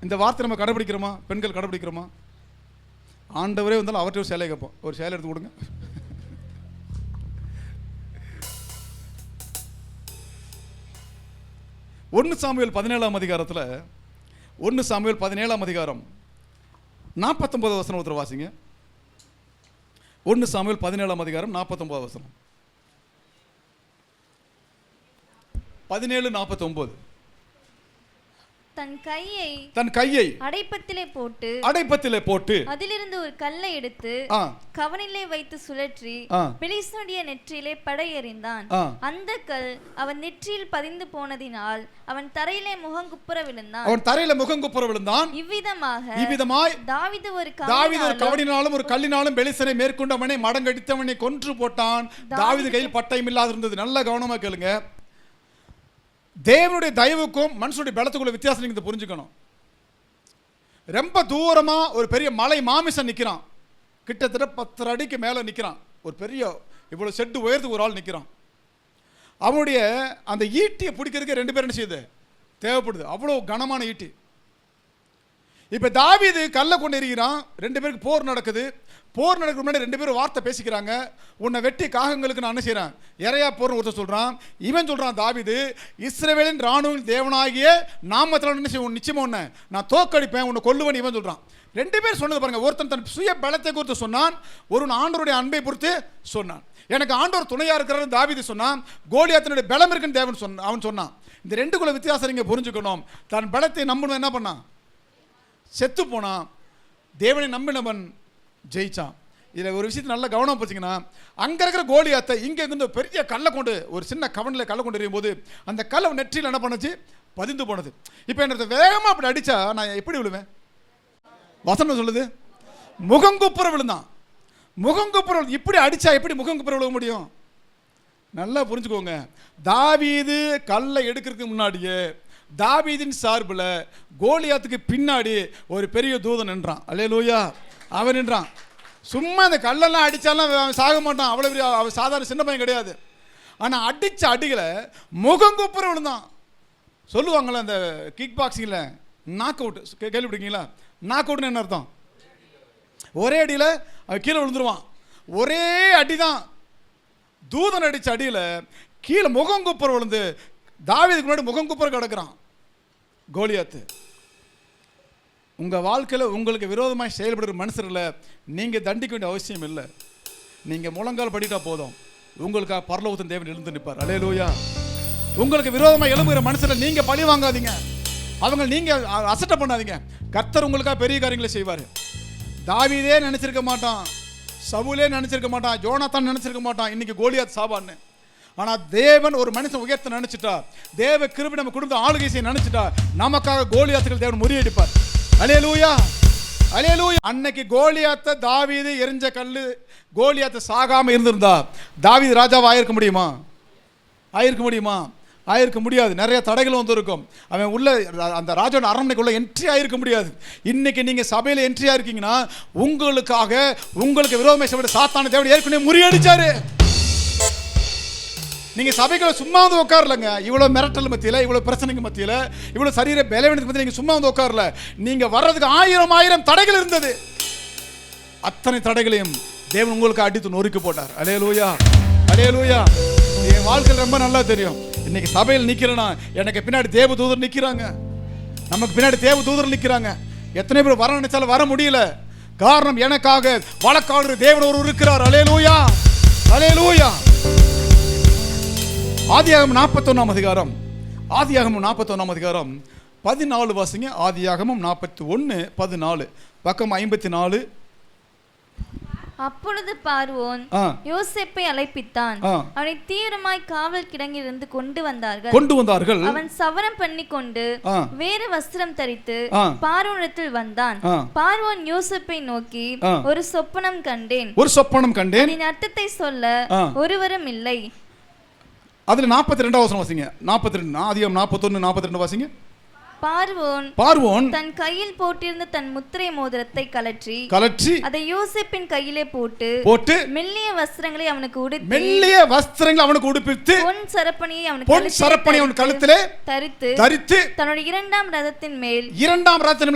இந்த வார்த்தை நம்ம கடைபிடிக்கிறோமா? பெண்கள் கடைபிடிக்கிறோமா? ஆண்டவரே வந்தாலும் அவர்கிட்ட ஒரு சேலை கேட்போம், ஒரு சேலை எடுத்து கொடுங்க. 1 சாமுவேல் 17ஆம் அதிகாரத்தில் 1 சாமுவேல் 17ஆம் அதிகாரம் 49 வசனம் ஒருத்தர் வாசிங்க. 1 சாமுவேல் 17ஆம் அதிகாரம் 49 வசனம். 17:49. தன் கையை அடைப்பத்திலே போட்டு அதிலிருந்து ஒரு கல்லை எடுத்து கவனிலே வைத்து சுழற்றி பெலிஸ்தனுடைய நெற்றியிலே படையெறிந்தான். அந்த கல் அவன் நெற்றியில் பதிந்து போனதினால் அவன் தரையிலே முகங்குப்புற விழுந்தான். இவ்விதமாய் தாவீது ஒரு கவனினாலும் ஒரு கல்லினாலும் பெலிஸ்தனை மேற்கொண்டவனை மடங்கடித்தவனை கொன்று போட்டான். தாவீது கையில் பட்டயம் இல்லாது இருந்தது. நல்ல கவனமா கேளுங்க. தேவனுடைய தயவுக்கும் மனுஷனுடைய பலத்துக்குள்ள வித்தியாசம் நீங்க புரிஞ்சுக்கணும். ரொம்ப தூரமா ஒரு பெரிய மலை மாமிசம் நிற்கிறான், கிட்டத்தட்ட 10 அடிக்கு மேலே நிற்கிறான். ஒரு பெரிய இவ்வளோ செட்டு உயரத்துக்கு ஒரு ஆள் நிற்கிறான். அவனுடைய அந்த ஈட்டியை பிடிக்கிறதுக்கு 2 பேர் என்ன செய்யுது? தேவைப்படுது. அவ்வளோ கனமான ஈட்டி. இப்போ தாவீது கல்லை கொண்டு எறிகிறான். 2 பேருக்கு போர் நடக்குது. போர் நடக்கிற முன்னாடி 2 பேரும் வார்த்தை பேசிக்கிறாங்க. உன்னை வெட்டி காகங்களுக்கு நான் என்ன செய்கிறேன்? இறையா போர்னு ஒருத்தர் சொல்கிறான். இவன் சொல்கிறான், தாவீது இஸ்ரவேலின் ராணுவ தேவனாகிய நாமத்தில் என்ன செய்வோம்? நிச்சயமா உன்னை நான் தோக்கடிப்பேன், உன்னை கொல்லுவேன். இவன் சொல்கிறான். 2 பேர் சொன்னது பாருங்க. ஒருத்தன் தன் சுய பலத்தை குறித்து சொன்னான், ஒரு ஆண்டவருடைய அன்பை பொறுத்து சொன்னான். எனக்கு ஆண்டவர் துணையாக இருக்கிறாரு தாவீது சொன்னான். கோலியாத்தினுடைய பலம் இருக்குன்னு தேவன் அவன் சொன்னான். இந்த 2குள்ள வித்தியாசம் நீங்கள் புரிஞ்சுக்கணும். தன் பலத்தை நம்பணும். என்ன பண்ணான்? செத்து போனான். தேவனை நம்பினவன் ஜெயிச்சான். இதில் ஒரு விஷயத்தை நல்லா கவனம் போச்சிங்கன்னா, அங்கே இருக்கிற கோலியாத்தை இங்கே இருந்து பெரிய கல்லை கொண்டு, ஒரு சின்ன கவனில் கல்லை கொண்டு எறியும் போது அந்த கல்லை நெற்றியில் என்ன பண்ணுச்சு? பதிந்து போனது. இப்போ என்ன வேகமாக அப்படி அடித்தா நான் எப்படி விழுவேன்? வசனம் சொல்லுது, முகங்குப்புற விழுந்தான். முகங்குப்புற இப்படி அடித்தா எப்படி முகங்குப்புற விழுக முடியும்? நல்லா புரிஞ்சுக்கோங்க. தாவீது கல்லை எடுக்கிறதுக்கு முன்னாடியே தாவீதின் சார்பில் கோலியாத்துக்கு பின்னாடி ஒரு பெரிய தூதன் நின்றான். அல்லேலூயா. அவன் நின்றான். சும்மா இந்த கல்லெல்லாம் அடித்தாலும் அவன் சாக மாட்டான். அவ்வளோ பெரிய அவன் சாதாரண சின்ன பையன் கிடையாது. ஆனால் அடித்த அடிகளை முகங்குப்புற விழுந்தான். சொல்லுவாங்களே அந்த கிக் பாக்ஸிங்கில் நாக் அவுட், கேள்விப்பட்டிருக்கீங்களா? நாக் அவுட்னு என்ன அர்த்தம்? ஒரே அடியில் அவன் கீழே விழுந்துருவான். ஒரே அடி தான். தூதன் அடித்த அடியில் கீழே முகங்குப்புற விழுந்து தாவீதுக்கு முன்னாடி முகங்குப்புற கிடக்கிறான் கோலியாத்து. உங்கள் வாழ்க்கையில் உங்களுக்கு விரோதமாக செயல்படுற மனுஷர்களை நீங்கள் தண்டிக்க வேண்டிய அவசியம் இல்லை. நீங்கள் முழங்கால் படிட்டா போதும், உங்களுக்காக பரலோகத்தின் தேவன் எழுந்து நிற்பார். அல்லேலூயா. உங்களுக்கு விரோதமாக எழும்புகிற மனுஷரை நீங்கள் பழி வாங்காதீங்க, அவங்க நீங்கள் அசட்டை பண்ணாதீங்க. கர்த்தர் உங்களுக்காக பெரிய காரியங்களை செய்வார். தாவீதே நினைச்சிருக்க மாட்டான், சவுலே நினைச்சிருக்க மாட்டான், யோனாத்தான் நினைச்சிருக்க மாட்டான் இன்னைக்கு கோலியாத் சாவான்னு. ஆனா தேவன் ஒரு மனுஷன் உயர்த்த நினைச்சிட்டா, தேவ கிருபை நம்ம குடும்ப ஆளுகை செய்ய நினைச்சிட்டா, நமக்காக கோலியாத்துகள் தேவன் முறியடிப்பார். அல்லேலூயா, அல்லேலூயா. அன்னைக்கு கோலியாத்தை தாவீது எரிஞ்ச கல்லு கோலியாத்தை சாகாம இருந்திருந்தா தாவீது ராஜாவா ஆயிருக்க முடியுமா? ஆயிருக்க முடியுமா? ஆயிருக்க முடியாது. நிறைய தடைகள் வந்து இருக்கும். அவன் உள்ள அந்த ராஜாவோட அரண்மனைக்குள்ள என்ட்ரி ஆயிருக்க முடியாது. இன்னைக்கு நீங்க சபையில என்ட்ரி ஆயிருக்கீங்கன்னா உங்களுக்காக உங்களுக்கு விரோதமே செய்ய சாத்தான தேவன் ஏற்கனவே முறியடிச்சாரு. நீங்க சபைக்குள்ள சும்மா வந்து உட்காரலங்க. இவ்வளவு மிரட்டல் மத்தியில, இவ்வளவு பிரச்சனைக்கு மத்தியில, இவ்வளவு சரீர பலவீனத்துக்கு மத்தியில நீங்க சும்மா வந்து உட்காரல. நீங்க வர்றதுக்கு ஆயிரம் தடைகள் இருந்தது. அத்தனை தடைகளையும் தேவன் உங்களுக்கு அடித்து நொறுக்கி போட்டார். அல்லேலூயா, அல்லேலூயா. என் வாழ்க்கையில் ரொம்ப நல்லா தெரியும். இன்னைக்கு சபையில் நிக்கிறேன்னா எனக்கு பின்னாடி தேவ தூதர் நிக்கிறாங்க, நமக்கு பின்னாடி தேவ தூதர் நிக்கிறாங்க. எத்தனை பேர் வர நினைச்சாலும் வர முடியல. காரணம் எனக்காக வழக்காடுற தேவன் ஒரு இருக்கிறார். அல்லேலூயா, அல்லேலூயா. ஆதியாகமம் 41 அதிகாரம், ஆதியாகமம் 41 அதிகாரம் 14 வாசிங்க. ஆதியாகமம் 41:14, பக்கம் 54. அப்பொழுது பார்வோன் யோசேப்பை அழைப்பித்தான். அவனை தீவிரமாய் காவல் கிடங்கிலிருந்து கொண்டு வந்தார்கள். அவன் சவரம் பண்ணி கொண்டு வேறு வஸ்திரம் தரித்து பார்வோனிடத்தில் வந்தான். பார்வோன் யோசேப்பை நோக்கி, ஒரு சொப்பனம் கண்டேன், அதன் அர்த்தத்தை சொல்ல ஒருவரும் இல்லை. அதுல 42 வசனம் வாசிங்க. 42, ஆதியாகமம் 41:42 வாசிங்க. பார்வோன் தன் கையில் போட்டிருந்த தன் முத்திரை மோதிரத்தை கலற்றி அதை யோசேப்பின் கையிலே போட்டு மெல்லிய வஸ்திரங்களை அவனுக்கு உடுப்பித்து பொன் சரப்பணியை அவன் கழுத்திலே தரித்து தன்னுடைய இரண்டாம் ரதத்தின் மேல்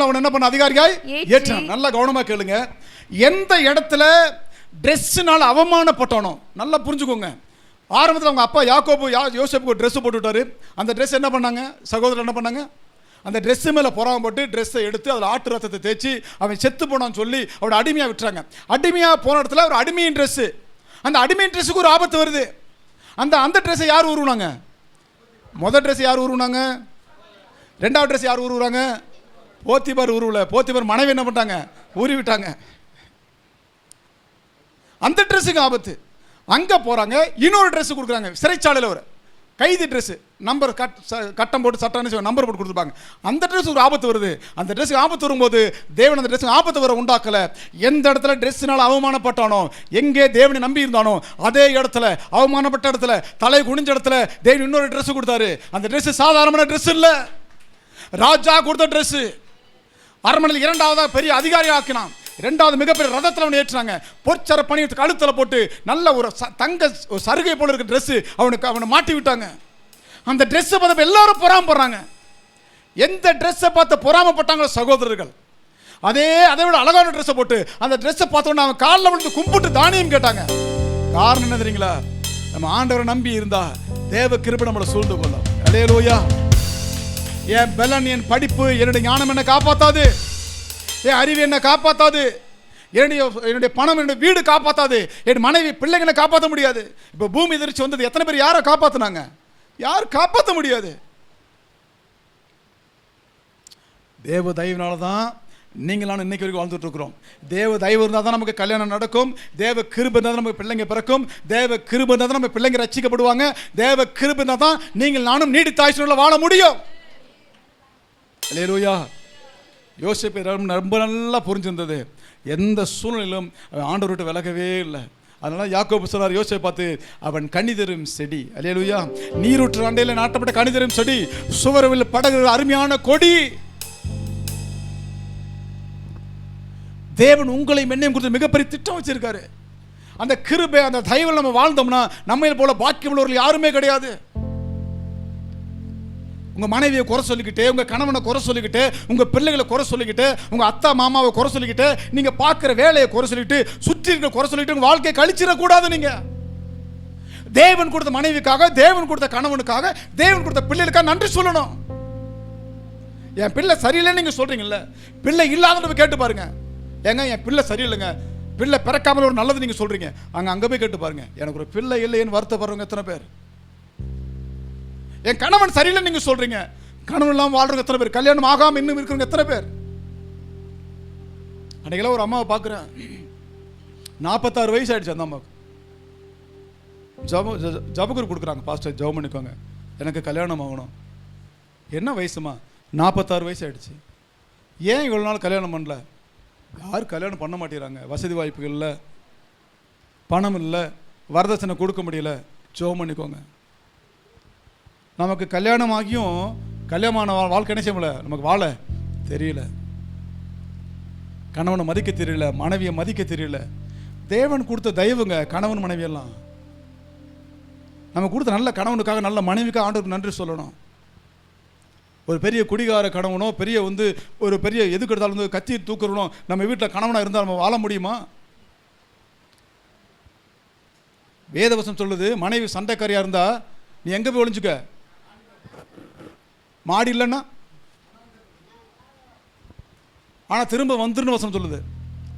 அவன் என்ன பண்ண அதிகாரியாய் ஏற்றினான். நல்லா கவனமா கேளுங்க. எந்த இடத்துல டிரெஸ்னால அவமானப்பட்டானோ நல்லா புரிஞ்சுக்கோங்க. ஆரம்பத்தில் அவங்க அப்பா யாக்கோபு யோசேப்புக்கு ஒரு ட்ரெஸ் போட்டு விட்டாரு. அந்த ட்ரெஸ் என்ன பண்ணாங்க, சகோதரர் என்ன பண்ணாங்க, அந்த ட்ரெஸ்ஸு மேலே புறாம போட்டு ட்ரெஸ்ஸை எடுத்து அதில் ஆட்டு ரத்தத்தை தேய்ச்சி அவன் செத்து போனான்னு சொல்லி அவனை அடிமையாக விட்டுறாங்க. அடிமையாக போன இடத்துல ஒரு அடிமையின் ட்ரெஸ்ஸு, அந்த அடிமையின் ட்ரெஸ்ஸுக்கு ஒரு ஆபத்து வருது. அந்த ட்ரெஸ்ஸை யார் உருவாங்க? முதல் ட்ரெஸ் யார் உருவாங்க? ரெண்டாவது ட்ரெஸ் யார் உருவாங்க? போத்திபார் உருவல. போத்திபார் மனைவி என்ன பண்ணிட்டாங்க? ஊறி விட்டாங்க. அந்த ட்ரெஸ்ஸுக்கு ஆபத்து. அங்கே போகிறாங்க, இன்னொரு ட்ரெஸ்ஸு கொடுக்குறாங்க. சிறைச்சாலையில் ஒரு கைதி ட்ரெஸ்ஸு, நம்பர் கட்டம் போட்டு சட்டான்னு நம்பர் போட்டு கொடுத்துருப்பாங்க. அந்த ட்ரெஸ்ஸுக்கு ஒரு ஆபத்து வருது. அந்த ட்ரெஸ்ஸுக்கு ஆபத்து வரும்போது தேவன் அந்த ட்ரெஸ்ஸுக்கு ஆபத்து வர உண்டாக்கலை. எந்த இடத்துல ட்ரெஸ்ஸுனால் அவமானப்பட்டானோ, எங்கே தேவனை நம்பி இருந்தானோ அதே இடத்துல, அவமானப்பட்ட இடத்துல, தலை குனிஞ்ச இடத்துல தேவன் இன்னொரு ட்ரெஸ்ஸு கொடுத்தாரு. அந்த ட்ரெஸ்ஸு சாதாரணமான ட்ரெஸ் இல்லை, ராஜா கொடுத்த ட்ரெஸ்ஸு. அரண்மனையில் இரண்டாவதாக பெரிய அதிகாரி ஆக்கினான். இரண்டாவது மிகப்பெரிய ரதத்தில் அவனை ஏற்றாங்க. பொற்சர பணி கழுத்தில் போட்டு நல்ல ஒரு தங்க சருகை போல இருக்க ட்ரெஸ்ஸு அவனை மாட்டி விட்டாங்க. அந்த ட்ரெஸ்ஸை பார்த்து எல்லாரும் பொறாமப்படுறாங்க. எந்த ட்ரெஸ்ஸை பார்த்து பொறாமப்பட்டாங்களோ சகோதரர்கள், அதை விட அழகான ட்ரெஸ்ஸை போட்டு அந்த ட்ரெஸ்ஸை பார்த்தோன்னா அவன் காலில் விழுந்து கும்பிட்டு தானியம் கேட்டாங்க. காரணம் என்ன தெரியுங்களா? நம்ம ஆண்டவரை நம்பி இருந்தா தேவ கிருபை நம்மளை சூழ்ந்து கொள்ளும். அல்லேலூயா. என் பலன், என் படிப்பு, என்னுடைய ஞானம் என்ன காப்பாத்தாது, என் அறிவு என்ன காப்பாத்தாது, என்னுடைய பணம், என்னுடைய வீடு காப்பாத்தாது, என் மனைவி பிள்ளைங்களை காப்பாற்ற முடியாது. இப்போ பூமி எதிர்ச்சி வந்தது, எத்தனை பேர் யாரை காப்பாற்றினாங்க? யார் காப்பாற்ற முடியாது. தேவ தயவுனால தான் நீங்களான இன்னைக்கு வரைக்கும் வாழ்ந்துட்டு இருக்கிறோம். தேவ தயவு இருந்தால் தான் நமக்கு கல்யாணம் நடக்கும். தேவ கிருபை இருந்தால் தான் நமக்கு பிள்ளைங்க பிறக்கும். தேவ கிருபை இருந்தால் தான் நம்ம பிள்ளைங்க ரட்சிக்கப்படுவாங்க. தேவ கிருபை இருந்தால் தான் நீங்கள் நானும் நீடித்தாய்ச்சியில் வாழ முடியும். அல்லேலூயா. யோசேப்பு ரொம்ப நல்லா புரிஞ்சிருந்தது. எந்த சூழ்நிலையிலும் ஆண்டவர் விட்டு விலகவே இல்லை. அதனால யாக்கோபு சொன்னார் யோசேப்பை பார்த்து, அவன் கனி தரும் செடி. அல்லேலூயா. நீரூற்று அண்டையில் நாட்டப்பட்ட கனி தரும் செடி, சுவரவில் படகு அருமையான கொடி. தேவன் உங்களை மென்னையும் குறித்து மிகப்பெரிய திட்டம் வச்சிருக்காரு. அந்த கிருபை, அந்த தயவில் நம்ம வாழ்ந்தோம்னா நம்ம போல பாக்கியம் உள்ளவர்கள் யாருமே கிடையாது. உங்க மனைவியை குறை சொல்லிக்கிட்டு, உங்க கணவனை குறை சொல்லிக்கிட்டு, உங்க பிள்ளைகளை குறை சொல்லிக்கிட்டு, உங்க அத்தா மாமாவை குறை சொல்லிக்கிட்டு, நீங்க பார்க்குற வேலையை குறை சொல்லிட்டு, சுற்றி இருக்க குறை சொல்லிட்டு உங்க வாழ்க்கையை கழிச்சிடக்கூடாது. நீங்க தேவன் கொடுத்த மனைவிக்காக, தேவன் கொடுத்த கணவனுக்காக, தேவன் கொடுத்த பிள்ளைகளுக்காக நன்றி சொல்லணும். என் பிள்ளை சரியில்லைன்னு நீங்க சொல்றீங்கல்ல, பிள்ளை இல்லாதவங்க கேட்டு பாருங்க. ஏங்க என் பிள்ளை சரியில்லைங்க, பிள்ளை பிறக்காமல் ஒரு நல்லது நீங்க சொல்றீங்க, அங்கே போய் கேட்டு பாருங்க, எனக்கு ஒரு பிள்ளை இல்லைன்னு வருத்தப்படுறவங்க எத்தனை பேர்? என் கணவன் சரியில்லை நீங்க சொல்றீங்க, கணவன் இல்லாமல் வாழ்றவங்க எத்தனை பேர்? கல்யாணம் ஆகாம இன்னும் இருக்கிறவங்க எத்தனை பேர்? அன்றைக்கெல்லாம் ஒரு அம்மாவை பார்க்குறேன், 46 வயசு ஆகிடுச்சு அந்த அம்மாவுக்கு. ஜபகுரு கொடுக்குறாங்க, பாஸ்டர் ஜெபம் பண்ணிக்கோங்க, எனக்கு கல்யாணம் ஆகணும். என்ன வயசுமா? 46 வயசு ஆகிடுச்சு. ஏன் இவ்வளோ நாள் கல்யாணம் பண்ணல? யாரும் கல்யாணம் பண்ண மாட்டேங்கிறாங்க, வசதி வாய்ப்புகள் இல்லை, பணம் இல்லை, வரதட்சணை கொடுக்க முடியல. ஜெபம் பண்ணிக்கோங்க. நமக்கு கல்யாணம் ஆகியும் கல்யாணமான வாழ்க்கை என்ன செய்ய முடியல, நமக்கு வாழ தெரியல, கணவனை மதிக்க தெரியல, மனைவியை மதிக்க தெரியல. தேவன் கொடுத்த தயவுங்க கணவன் மனைவியெல்லாம். நம்ம கொடுத்த நல்ல கணவனுக்காக நல்ல மனைவிக்காக ஆண்டவருக்கு நன்றி சொல்லணும். ஒரு பெரிய குடிகார கணவனோ பெரிய ஒரு பெரிய எதுக்கு எடுத்தாலும் கத்தி தூக்குறனோ நம்ம வீட்டில் கணவனாக இருந்தால் நம்ம வாழ முடியுமா? வேதவசம் சொல்லுது, மனைவி சண்டைக்காரியாக இருந்தா நீ எங்கே போய் ஒளிஞ்சுக்க? மாடி இல்லைன்னா. ஆனால் திரும்ப வந்துருன்னு வசனம் சொல்லுது.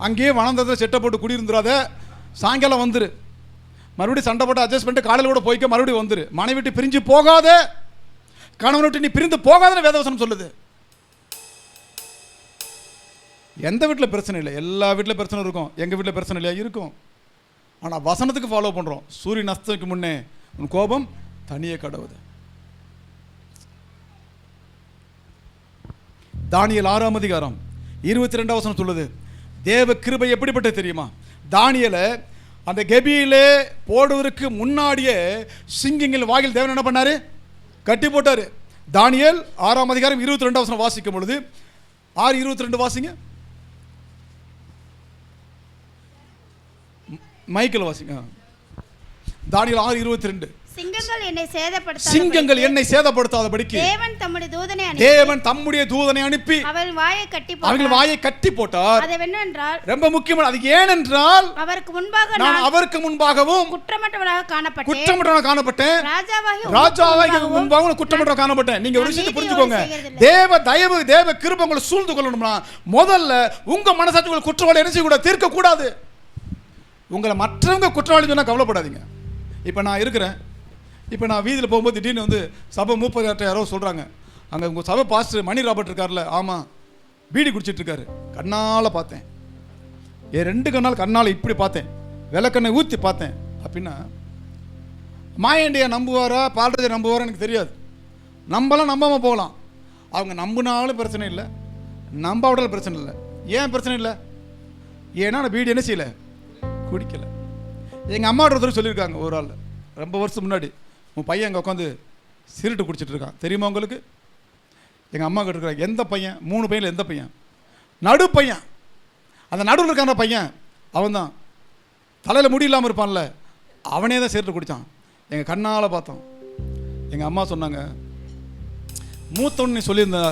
அங்கேயே வளர்ந்ததை செட்டை போட்டு குடியிருந்துடாத, சாயங்காலம் வந்துரு, மறுபடியும் சண்டை போட்டு அட்ஜஸ்ட் பண்ணிட்டு காலையில் கூட போய்க்க, மறுபடியும் வந்துரு. மனைவி விட்டு பிரிஞ்சு போகாத, கணவனை விட்டு நீ பிரிந்து போகாதன்னு வேதவசனம் சொல்லுது. எந்த வீட்டில் பிரச்சனை இல்லை, எல்லா வீட்டில் பிரச்சனை இருக்கும். எங்கள் வீட்டில் பிரச்சனை இல்லையா? இருக்கும். ஆனால் வசனத்துக்கு ஃபாலோ பண்ணுறோம். சூரியன் அஸ்தமிக்கு முன்னே உன் கோபம் தனியே கடவுது. தானியேல் 6ஆம் அதிகாரம் 22ஆம் வசனம் சொல்லுது, தேவ கிருபை எப்படிப்பட்டது தெரியுமா? தானியேலை அந்த கெபியிலே போடுவதற்கு முன்னாடியே சிங்கங்கள் வாயில் தேவன் என்ன பண்ணாரு? கட்டி போட்டாரு. தானியேல் 6ஆம் அதிகாரம் 22ஆம் வசனம் வாசிக்கும் பொழுது 6:22 வாசிங்க, மைக்கில் வாசிங்க. தானியேல் 6:22. சிங்கங்கள் என்னை சேதப்படுத்தாதபடிக்கு தேவன் தம்முடைய தூதனை அனுப்பி அவர்கள் வாயை கட்டி போட்டார். ரொம்ப முக்கியமான அது ஏனென்றால் அவருக்கு முன்பாகவும் குற்றமற்றவனாக காணப்பட்டேன், ராஜாவாக முன்பாகவும் குற்றமற்றவனாக காணப்பட்டேன். நீங்க ஒரு விஷயத்தை புரிஞ்சுக்கோங்க, தேவ தயவு தேவ கிருபை உங்களை சூழ்ந்து கொள்ளணும்னா முதல்ல உங்க மனசாட்சி உங்களை குற்றவாளி என்ன செய்யக்கூடாது? தீர்க்க கூடாது. உங்களை மற்றவங்க குற்றவாளி சொன்னா கவலைப்படாதீங்க. இப்போ நான் இருக்கிறேன், இப்போ நான் வீதியில் போகும்போது திடீர்னு சபை மூப்பர்கிட்ட யாரோ சொல்கிறாங்க, அங்கே உங்கள் சபை பாஸ்டர் மணி ராபர்ட் இருக்கார்ல, ஆமாம், பீடி குடிச்சிட்ருக்காரு. கண்ணால் பார்த்தேன், என் 2 கண்ணால் கண்ணால் இப்படி பார்த்தேன், விளக்கண்ணை ஊற்றி பார்த்தேன். அப்படின்னா மாயண்டியை நம்புவாரா பால்றதை நம்புவாரா எனக்கு தெரியாது. நம்பலாம் நம்பாமல் போகலாம். அவங்க நம்பினாலும் பிரச்சனை இல்லை, நம்பாவிட்டாலும் பிரச்சனை இல்லை. ஏன் பிரச்சனை இல்லை? ஏன்னா நான் பீடி என்ன செய்யலை, குடிக்கலை. எங்கள் அம்மாவோட ஒருத்தர் சொல்லியிருக்காங்க, ஒரு ஆள் ரொம்ப வருஷம் முன்னாடி, உன் பையன் அங்கே உட்காந்து சிகரெட்டு குடிச்சிட்டு இருக்கான் தெரியுமா உங்களுக்கு? எங்கள் அம்மா கிட்ட இருக்கிறாங்க, எந்த பையன்? 3 பையனில் எந்த பையன்? நடு பையன். அந்த நடுவில் இருக்கான பையன் அவன் தான், தலையில் முடி இல்லாமல் இருப்பான்ல, அவனே தான் சிகரெட்டு குடித்தான். எங்கள் கண்ணால் பார்த்தோம். எங்கள் அம்மா சொன்னாங்க, மூத்தவன் நீ சொல்லியிருந்தா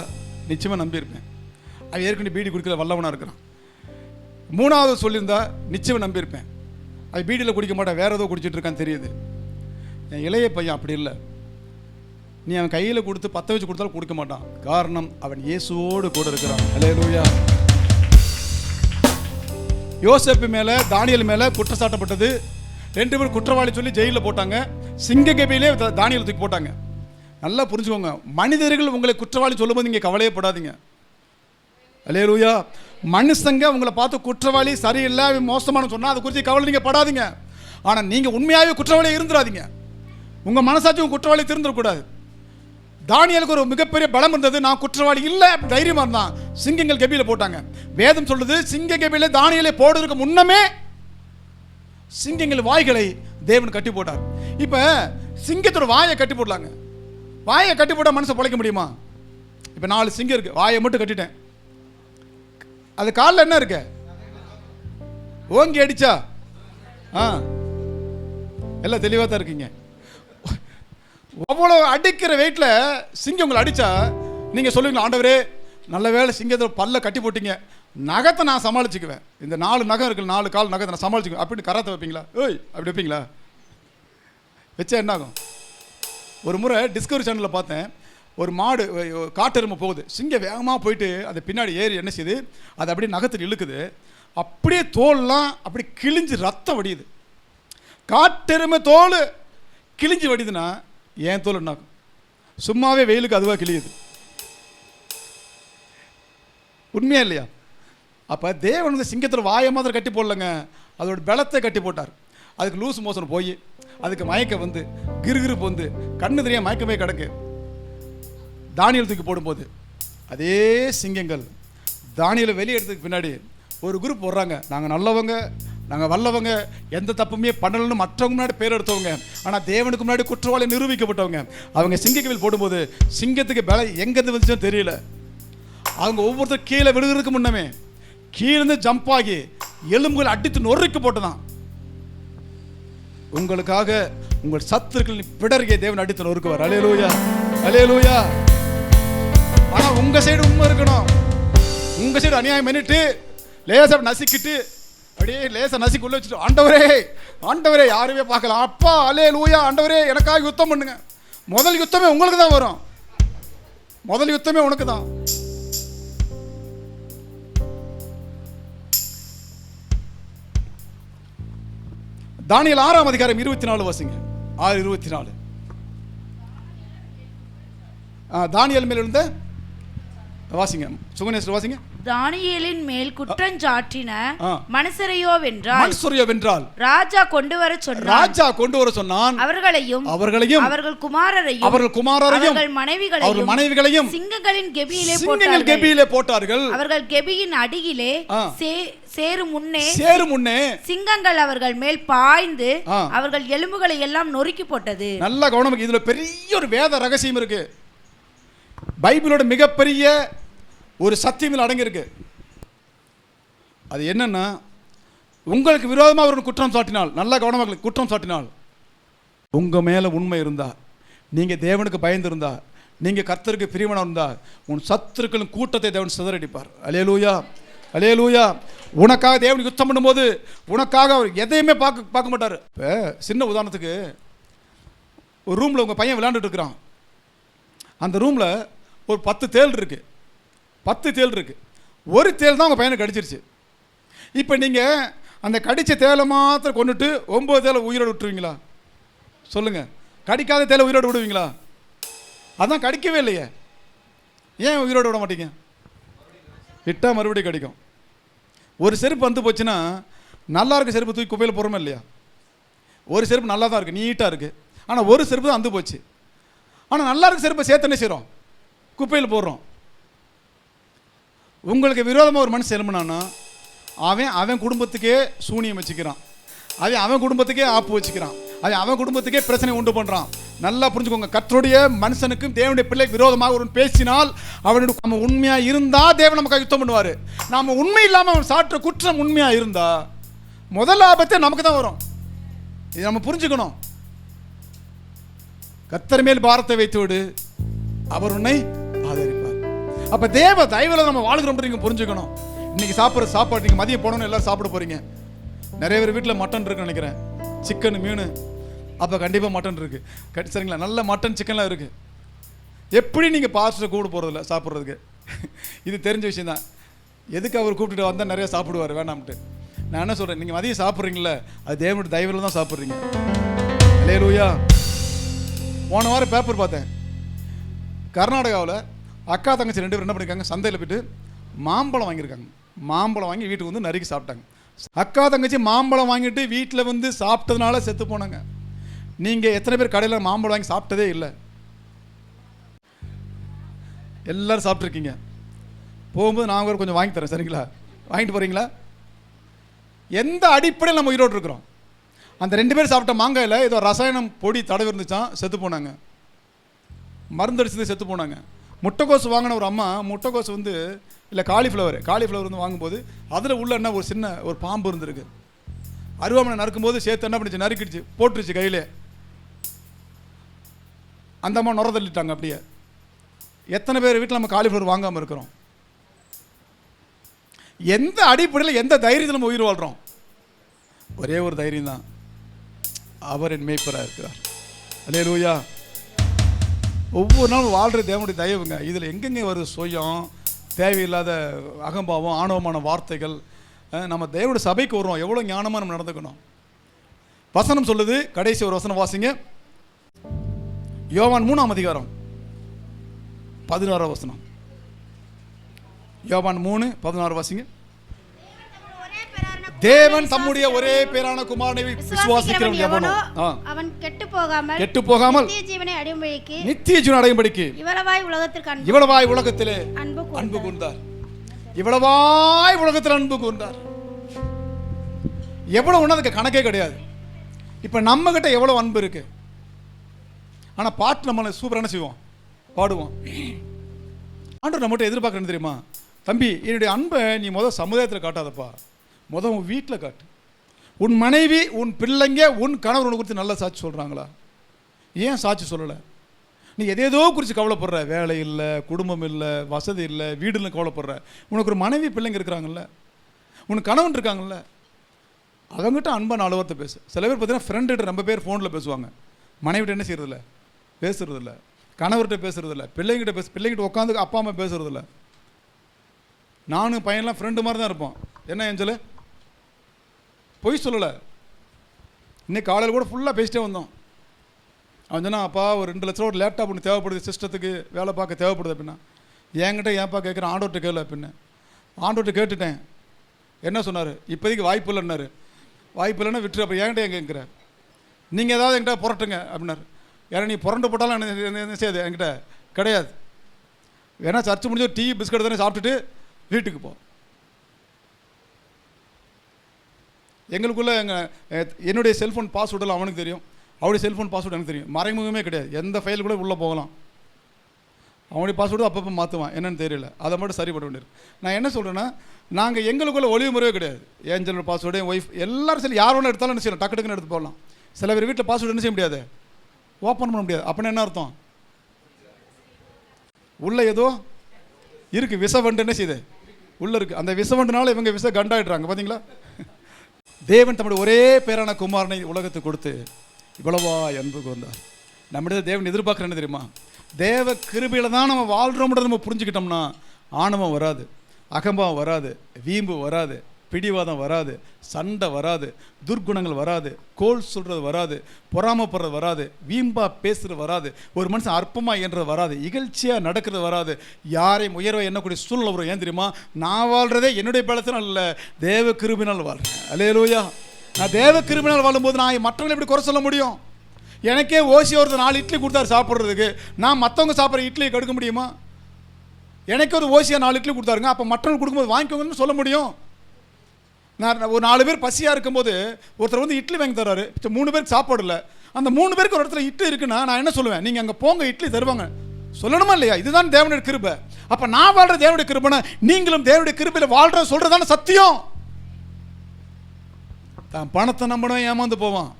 நிச்சயமாக நம்பியிருப்பேன், அவன் ஏற்கனவே பீடி குடிக்கிற வல்லவனாக இருக்கிறான். 3வது சொல்லியிருந்தா நிச்சயமாக நம்பியிருப்பேன், அவன் பீடியில் குடிக்க மாட்டான், வேறு ஏதோ குடிச்சிட்டு இருக்கான்னு தெரியுது. என் இளைய பையன் அப்படி இல்லை, நீ அவன் கையில் கொடுத்து 10 வச்சு கொடுத்தாலும் குடிக்க மாட்டான். காரணம் அவன் இயேசுவோடு கூட இருக்கிறான். அல்லேலூயா. யோசேப்பு மேலே தானியேல் மேலே குற்றச்சாட்டப்பட்டது. 2 பேர் குற்றவாளி சொல்லி ஜெயிலில் போட்டாங்க. சிங்க கெபியிலே தானியேல் தூக்கி போட்டாங்க. நல்லா புரிஞ்சுக்கோங்க, மனிதர்கள் உங்களை குற்றவாளி சொல்லும்போது நீங்கள் கவலையே படாதீங்க. அல்லேலூயா. மனுஷங்க உங்களை பார்த்து குற்றவாளி சரியில்லை மோசமான சொன்னால் அதை குறித்து கவலை நீங்கள் படாதீங்க. ஆனால் நீங்கள் உண்மையாகவே குற்றவாளியாக இருந்துடாதீங்க. உங்கள் மனசாட்சி உங்கள் குற்றவாளி திருந்துடக்கூடாது. தானியேலுக்கு ஒரு மிகப்பெரிய பலம் இருந்தது, நான் குற்றவாளி இல்லை தைரியமாக இருந்தான். சிங்கங்கள் கெபியில் போட்டாங்க. வேதம் சொல்லுது, சிங்க கெபியில தானியேலை போடுறதுக்கு முன்னமே சிங்கங்கள் வாய்களை தேவன் கட்டி போட்டார். இப்போ சிங்கத்தோட வாயை கட்டி போடலாங்க. வாயை கட்டி போட்டால் மனுஷன் பிழைக்க முடியுமா? இப்போ 4 சிங்கம் இருக்கு, வாயை மட்டும் கட்டிட்டேன், அது காலில் என்ன இருக்கு? ஓங்கி அடிச்சா எல்லாம் தெளிவாக தான் இருக்கீங்க. அவ்வளோ அடிக்கிற வெயிட்டில் சிங்கம் உங்களை அடித்தா நீங்கள் சொல்லுவீங்களா, ஆண்டவரே நல்ல வேலை சிங்கத்தில் பல்ல கட்டி போட்டீங்க, நகத்தை நான் சமாளிச்சுக்குவேன், இந்த 4 நகம் இருக்குல்ல, 4 கால் நகத்தை நான் சமாளிச்சுக்குவேன் அப்படின்னு கராத்தை வைப்பீங்களா? ஓய் அப்படி வைப்பீங்களா? வச்சா என்ன ஆகும்? ஒரு முறை டிஸ்கவரி சேனலில் பார்த்தேன், ஒரு மாடு காட்டெருமை போகுது, சிங்கம் வேகமாக போயிட்டு அது பின்னாடி ஏறி என்ன செய்யுது, அது அப்படியே நகத்தில் இழுக்குது, அப்படியே தோல்லாம் அப்படி கிழிஞ்சு ரத்தம் வடியுது. காட்டெருமை தோல் கிழிஞ்சு வடிதுன்னா ஏன் தோல் என்னாகும்? சும்மாவே வெயிலுக்கு அதுவாக கிழியுது. உண்மையா இல்லையா? அப்போ தேவன் வந்து சிங்கத்தில் வாயை மாதிரி கட்டி போடலங்க, அதோட பலத்தை கட்டி போட்டார். அதுக்கு லூஸ் மோசன் போய் அதுக்கு மயக்கம் வந்து கிருகிருப்பு வந்து கண்ணு தெரியாம மயக்கமே கிடக்கு. தானியேல் தூக்கி போடும்போது அதே சிங்கங்கள் தானியேலை வெளியே எடுத்ததுக்கு பின்னாடி ஒரு குரூப் போடுறாங்க, நாங்கள் நல்லவங்க, நாங்கள் வல்லவங்க, எந்த தப்புமே பண்ணலன்னு மற்றவங்க முன்னாடி பேர் எடுத்தவங்க, ஆனால் தேவனுக்கு முன்னாடி குற்றவாளி நிரூபிக்கப்பட்டவங்க. அவங்க சிங்கக்கவில் போடும்போது சிங்கத்துக்கு பல எங்கேருந்து வந்துச்சுன்னு தெரியல. அவங்க ஒவ்வொருத்தரும் கீழே விழுகிறதுக்கு முன்னமே கீழேருந்து ஜம்ப் ஆகி எலும்புகளை அடித்து நொறுக்கு போட்டுதான். உங்களுக்காக உங்கள் சத்துருக்கள் பிடர்கே தேவன் அடித்து நொறுக்குவார். அல்லேலூயா, அல்லேலூயா. ஆனா உங்க சைடு உண்மை இருக்கணும். உங்க சைடு அநியாயம் பண்ணிட்டு லேசா நசிக்கிட்டு அப்படியே லேசா நசிக்கு உள்ள வச்சுட்டு, ஆண்டவரே ஆண்டவரே யாருமே பார்க்கலாம், அப்பா அல்லேலூயா, ஆண்டவரே எனக்காக யுத்தம் பண்ணுங்க. முதல் யுத்தமே உங்களுக்கு தான் வரும். முதல் யுத்தமே உனக்கு தான். தானியேல் 6ஆம் அதிகாரம் 24 வாசிங்க. 6:24. தானியேல் மேல் இருந்த வாசிங்க, சுகனேஸ்வர் வாசிங்க. தானியேலின் மேல் குற்றஞ்சாட்டின மனுஷரையோவென்றால் ராஜா கொண்டு வர சொன்னான். அவர்களையும் அவர்கள் குமாரரையும் அவர்கள் மனைவிகளையும் சிங்கங்களின் கெபியிலே போட்டார்கள். அவர்கள் கெபியின் அடியிலே சேரும் முன்னே சிங்கங்கள் அவர்கள் மேல் பாய்ந்து அவர்கள் எலும்புகளை எல்லாம் நொறுக்கி போட்டது. நல்ல கவனம், இதுல பெரிய ஒரு வேத ரகசியம் இருக்கு. பைபிளோட மிகப்பெரிய ஒரு சத்தியம் அடங்கியிருக்கு. அது என்னன்னா, உங்களுக்கு விரோதமாக ஒரு குற்றம் சாட்டினால், நல்ல கவனமாக குற்றம் சாட்டினால், உங்க மேல உண்மை இருந்தா, நீங்க தேவனுக்கு பயந்து இருந்தா, நீங்க கர்த்தருக்கு பிரியமானவரா இருந்தா, உன் சத்துருக்களின் கூட்டத்தை தேவன் சிதறடிப்பார். அல்லேலூயா, அல்லேலூயா. உனக்காக தேவன் யுத்தம் பண்ணும்போது உனக்காக அவர் எதையுமே பார்க்க மாட்டார். இப்போ சின்ன உதாரணத்துக்கு, ஒரு ரூம்ல உங்க பையன் விளையாண்டுட்டு இருக்கிறான். அந்த ரூம்ல ஒரு 10 தேள் இருக்கு. 10 தேள் இருக்கு. ஒரு தேள் தான் உங்க பையனை கடிச்சிருச்சு. இப்போ நீங்க அந்த கடிச்ச தேலை மாத்திரம் கொண்டுட்டு 9 தேலை உயிரோடு விட்டுருவீங்களா? சொல்லுங்க. கடிக்காத தேலை உயிரோடு விடுவீங்களா? அதான் கடிக்கவே இல்லையே, ஏன் உயிரோடு விட மாட்டீங்க? விட்டா மறுபடியும் கடிக்கும். ஒரு செருப்பு வந்து போச்சுன்னா, நல்லா இருக்க செருப்பு தூக்கி குப்பையில் போகிறோமா இல்லையா? ஒரு செருப்பு நல்லா தான் இருக்குது, நீட்டாக இருக்குது. ஆனால் ஒரு செருப்பு தான் வந்து போச்சு. ஆனால் நல்லா இருக்க செருப்பை சேர்த்து என்ன செய்கிறோம்? குப்பையில் போடுறோம். உங்களுக்கு விரோதமாக ஒரு மனுஷன் எழும்பினான்னா, அவன் குடும்பத்துக்கே சூனியம் வச்சுக்கிறான், அவன் குடும்பத்துக்கே ஆப்பு வச்சுக்கிறான், அவன் குடும்பத்துக்கே பிரச்சனை உண்டு பண்ணுறான். நல்லா புரிஞ்சுக்கோங்க, கர்த்தருடைய மனுஷனுக்கும் தேவனுடைய பிள்ளைக்கு விரோதமாக ஒரு பேசினால், அவனுடைய நம்ம உண்மையாக இருந்தால் தேவன் நமக்கு யுத்தம் பண்ணுவார். நாம் உண்மை இல்லாமல் அவன் சாற்ற குற்றம் உண்மையாக இருந்தால் முதல் ஆபத்தே நமக்கு தான் வரும். இது நம்ம புரிஞ்சுக்கணும். கர்த்தர் மேல் பாரத்தை வைத்து விடு, அவர் உன்னை ஆதரிப்பார். அப்ப தேவ தயவுல நம்ம வாழ்கிறோம், புரிஞ்சுக்கணும். இன்னைக்கு சாப்பிட்ற சாப்பாடு, நீங்க மதியம் போனோன்னு எல்லாரும் சாப்பிட போறீங்க. நிறைய பேர் வீட்டில் மட்டன் இருக்குன்னு நினைக்கிறேன், சிக்கன் மீன். அப்போ கண்டிப்பாக மட்டன் இருக்கு, சரிங்களா? நல்ல மட்டன் சிக்கன்லாம் இருக்கு. எப்படி நீங்கள் பாஸ்டர் கூப்பிட போகிறதில்ல சாப்பிட்றதுக்கு? இது தெரிஞ்ச விஷயம் தான். எதுக்கு அவர் கூப்பிட்டுட்டு வந்தால் நிறைய சாப்பிடுவார் வேணாம்ட்டு. நான் என்ன சொல்கிறேன், நீங்கள் மதியம் சாப்பிட்றீங்களே, அது தேவனுடைய தயவுல தான் சாப்பிட்றீங்க. அல்லேலூயா. போன வாரம் பேப்பர் பார்த்தேன். கர்நாடகாவில் அக்கா தங்கச்சி 2 பேர் என்ன பண்ணியிருக்காங்க, சந்தையில் போய்ட்டு மாம்பழம் வாங்கியிருக்காங்க. மாம்பழம் வாங்கி வீட்டுக்கு வந்து நறுக்கி சாப்பிட்டாங்க. அக்கா தங்கச்சி மாம்பழம் வாங்கிட்டு வீட்டில் வந்து சாப்பிட்டதுனால செத்து போனாங்க. நீங்கள் எத்தனை பேர் கடையில் மாம்பழம் வாங்கி சாப்பிட்டதே இல்லை? எல்லோரும் சாப்பிட்ருக்கீங்க. போகும்போது நான் கொஞ்சம் வாங்கி தரேன், சரிங்களா? வாங்கிட்டு போகிறீங்களா? எந்த அடிப்படையில் நம்ம உயிரோடு இருக்கிறோம்? அந்த 2 பேர் சாப்பிட்ட மாங்காயில் ஏதோ ரசாயனம் பொடி தடவை இருந்துச்சான், செத்து போனாங்க. மருந்தடிச்சது செத்து போனாங்க. முட்டைக்கோசு வாங்கின ஒரு அம்மா, முட்டைக்கோசு வந்து இல்லை காலிஃப்ளவர் வந்து வாங்கும்போது அதில் உள்ள என்ன ஒரு சின்ன ஒரு பாம்பு இருந்திருக்கு. அருவாமனை நறுக்கும்போது சேர்த்து என்ன பண்ணிச்சு, நறுக்கிடுச்சு, போட்டுருச்சு கையிலே. அந்த அம்மா நுர தள்ளிட்டாங்க. அப்படியே எத்தனை பேர் வீட்டில் நம்ம காலிஃப்ளவர் வாங்காமல் இருக்கிறோம்? எந்த அடிப்படையில் எந்த தைரியத்தில் நம்ம உயிர் வாழ்கிறோம்? ஒரே ஒரு தைரியம் தான், அவர் என் மேய்ப்பராக இருக்கிறார். அல்லேலூயா. ஒவ்வொரு நாளும் வாழ்கிற தேவனுடைய தயவுங்க. இதில் எங்கெங்கே வருது சுயம், தேவையில்லாத அகம்பாவம், ஆணவமான வார்த்தைகள்? நம்ம தேவனுடைய சபைக்கு வர்றோம், எவ்வளோ ஞானமாக நம்ம நடந்துக்கணும். வசனம் சொல்லுது, கடைசி ஒரு வசனம் வாசிங்க. யோவான் 3ஆம் அதிகாரம் 16ஆம் வசனம். யோவான் 3:16 வாசிங்க. தேவன் தம்முடைய ஒரே பேரான குமாரனை விசுவாசிக்கிறவன் எவனோ அவன் கெட்டு போகாமல் நித்திய ஜீவனை அடையும்படிக்கு இவ்வளவாய் உலகத்திலே அன்பு கூர்ந்தார். இவ்வளவாய் உலகத்தில் அன்பு கூர்ந்தார். எவ்வளவு அதுக்கு கணக்கே கிடையாது. இப்ப நம்ம கிட்ட எவ்வளவு அன்பு இருக்கு. ஆனா பாட்டு நம்ம சூப்பரான செய்வோம், பாடுவோம். ஆண்டவர் நம்மகிட்ட எதிர்பார்க்கறது தெரியுமா? தம்பி, என்னுடைய அன்பை நீ முதல் சமுதாயத்தில் காட்டாதப்பா, முதல் உன் வீட்டில் காட்டு. உன் மனைவி, உன் பிள்ளைங்க, உன் கணவர் உன்னை குறித்து நல்ல சாட்சி சொல்கிறாங்களா? ஏன் சாட்சி சொல்லலை? நீ எதேதோ குறித்து கவலைப்படுற, வேலை இல்லை, குடும்பம் இல்லை, வசதி இல்லை, வீடுன்னு கவலைப்படுற. உனக்கு ஒரு மனைவி பிள்ளைங்க இருக்கிறாங்கல்ல, உனக்கு கணவன் இருக்காங்கல்ல, அவங்ககிட்ட அன்பா 4 வார்த்தை பேசு. சில பேர் பார்த்தீங்கன்னா ஃப்ரெண்டுகிட்ட ரொம்ப பேர் ஃபோனில் பேசுவாங்க, மனைவிட்ட என்ன செய்யறதில்ல, பேசுறதில்ல. கணவர்கிட்ட பேசுறதில்ல, பிள்ளைங்கிட்ட பிள்ளைங்கிட்ட உட்காந்து அப்பா அம்மா பேசுறதில்ல. நானும் பையன்லாம் ஃப்ரெண்டு மாதிரி தான் இருப்போம். என்ன ஏஞ்சல், பொய் சொல்லலை. இன்னைக்கு காலையில் கூட ஃபுல்லாக பேசிட்டே வந்தோம். அவன் சொன்னா, அப்பா ஒரு 2 லட்ச ரூபா ஒரு லேப்டாப் ஒன்று தேவைப்படுது, சிஸ்டத்துக்கு வேலை பார்க்க தேவைப்படுது அப்படின்னா. என்கிட்ட ஏன்ப்பா கேட்குறேன், ஆண்டோர்கிட்ட கேளு அப்படின்னு. ஆண்டோர்கிட்ட கேட்டுட்டேன். என்ன சொன்னார்? இப்போதைக்கு வாய்ப்பு இல்லைன்னாரு. வாய்ப்பு இல்லைன்னா விட்டுரு. அப்புறம் என்கிட்ட எங்கே கேட்குறேன், நீங்கள் ஏதாவது என்கிட்ட புரட்டுங்க அப்படின்னாரு. ஏன்னா நீ புரண்டு போட்டாலும் என்ன செய்யாது, என்கிட்ட கிடையாது. வேணா சர்ச்சு முடிஞ்ச டீ பிஸ்கட் தானே சாப்பிட்டுட்டு வீட்டுக்கு போ. எங்களுக்குள்ள என்னுடைய செல்ஃபோன் பாஸ்வேர்டெல்லாம் அவனுக்கு தெரியும், அவனுடைய செல்ஃபோன் பாஸ்வேர்டு எனக்கு தெரியும். மறைமுகமே கிடையாது. எந்த ஃபைல் கூட உள்ளே போகலாம். அவனுடைய பாஸ்வேர்டு அப்பப்போ மாற்றுவான், என்னென்னு தெரியல. அதை மட்டும் சரி பண்ண வேண்டியது. நான் என்ன சொல்கிறேன்னா, நாங்கள் எங்களுக்குள்ள ஒளிவு முறையே கிடையாது. ஏஞ்சலோட பாஸ்வேர்டு, என் ஒய்ஃப் எல்லாரும் சரி, யார் ஒன்று எடுத்தாலும் என்ன செய்யலாம், டக்கு டக்குன்னு எடுத்து போகலாம். சில பேர் வீட்டில் பாஸ்வேர்டு என்ன செய்ய முடியாது, ஓப்பன் பண்ண முடியாது. அப்படின்னா என்ன அர்த்தம்? உள்ள ஏதோ இருக்குது, விஷவண்டு என்ன செய்யுது உள்ளே இருக்குது. அந்த விஷவண்டுனால இவங்க விஷ கண்டாயிடுறாங்க. பார்த்தீங்களா? தேவன் தம்முடைய ஒரே பேரான குமாரனை உலகத்துக்கு கொடுத்து இவ்வளவா அன்புக்கு வந்தார். நம்முடைய தேவன் எதிர்பார்க்குற என்ன தெரியுமா? தேவ கிருபையில் தான் நம்ம வாழ்கிறோம்ன்றதை நம்ம புரிஞ்சுக்கிட்டோம்னா ஆணவம் வராது, அகம்பாவம் வராது, வீம்பு வராது, பிடிவாதம் வராது, சண்டை வராது, துர்குணங்கள் வராது, கோல் சொல்கிறது வராது, பொறாமப்படுறது வராது, வீம்பா பேசுகிறது வராது, ஒரு மனுஷன் அற்பமாக என்றது வராது, இகழ்ச்சியாக நடக்கிறது வராது, யாரையும் உயர்வை எண்ணக்கூடிய சூழ்நிலை வரும். ஏன் தெரியுமா? நான் வாழ்கிறதே என்னுடைய பலத்தினால் இல்லை, தேவ கிருபையினால் வாழ்கிறேன். அல்லேலூயா. நான் தேவ கிருபையினால் வாழும்போது நான் மற்றவங்களை எப்படி குறை சொல்ல முடியும்? எனக்கே ஓசி ஒருத்தர் 4 இட்லி கொடுத்தாரு சாப்பிட்றதுக்கு, நான் மற்றவங்க சாப்பிட்ற இட்லியை கெடுக்க முடியுமா? எனக்கு ஒரு ஓசியாக 4 இட்லி கொடுத்தாருங்க, அப்போ மற்றவங்க கொடுக்கும்போது வாங்கிக்கோங்கன்னு சொல்ல முடியும். நான் ஒரு 4 பேர் பசியாக இருக்கும்போது ஒருத்தர் வந்து இட்லி வாங்கி தர்றாரு, 3 பேருக்கு சாப்பாடு இல்லை, அந்த 3 பேருக்கு ஒரு இடத்துல இட்லி இருக்குன்னா நான் என்ன சொல்லுவேன்? நீங்கள் அங்கே போங்க, இட்லி தருவாங்க சொல்லணுமா இல்லையா? இதுதான் தேவனுடைய கிருபை. அப்போ நான் வாழ்கிற தேவனுடைய கிருபைனா நீங்களும் தேவனுடைய கிருபையில் வாழ்கிற சொல்கிறதான சத்தியம். தான் பணத்தை நம்பணும் ஏமாந்து போவான்,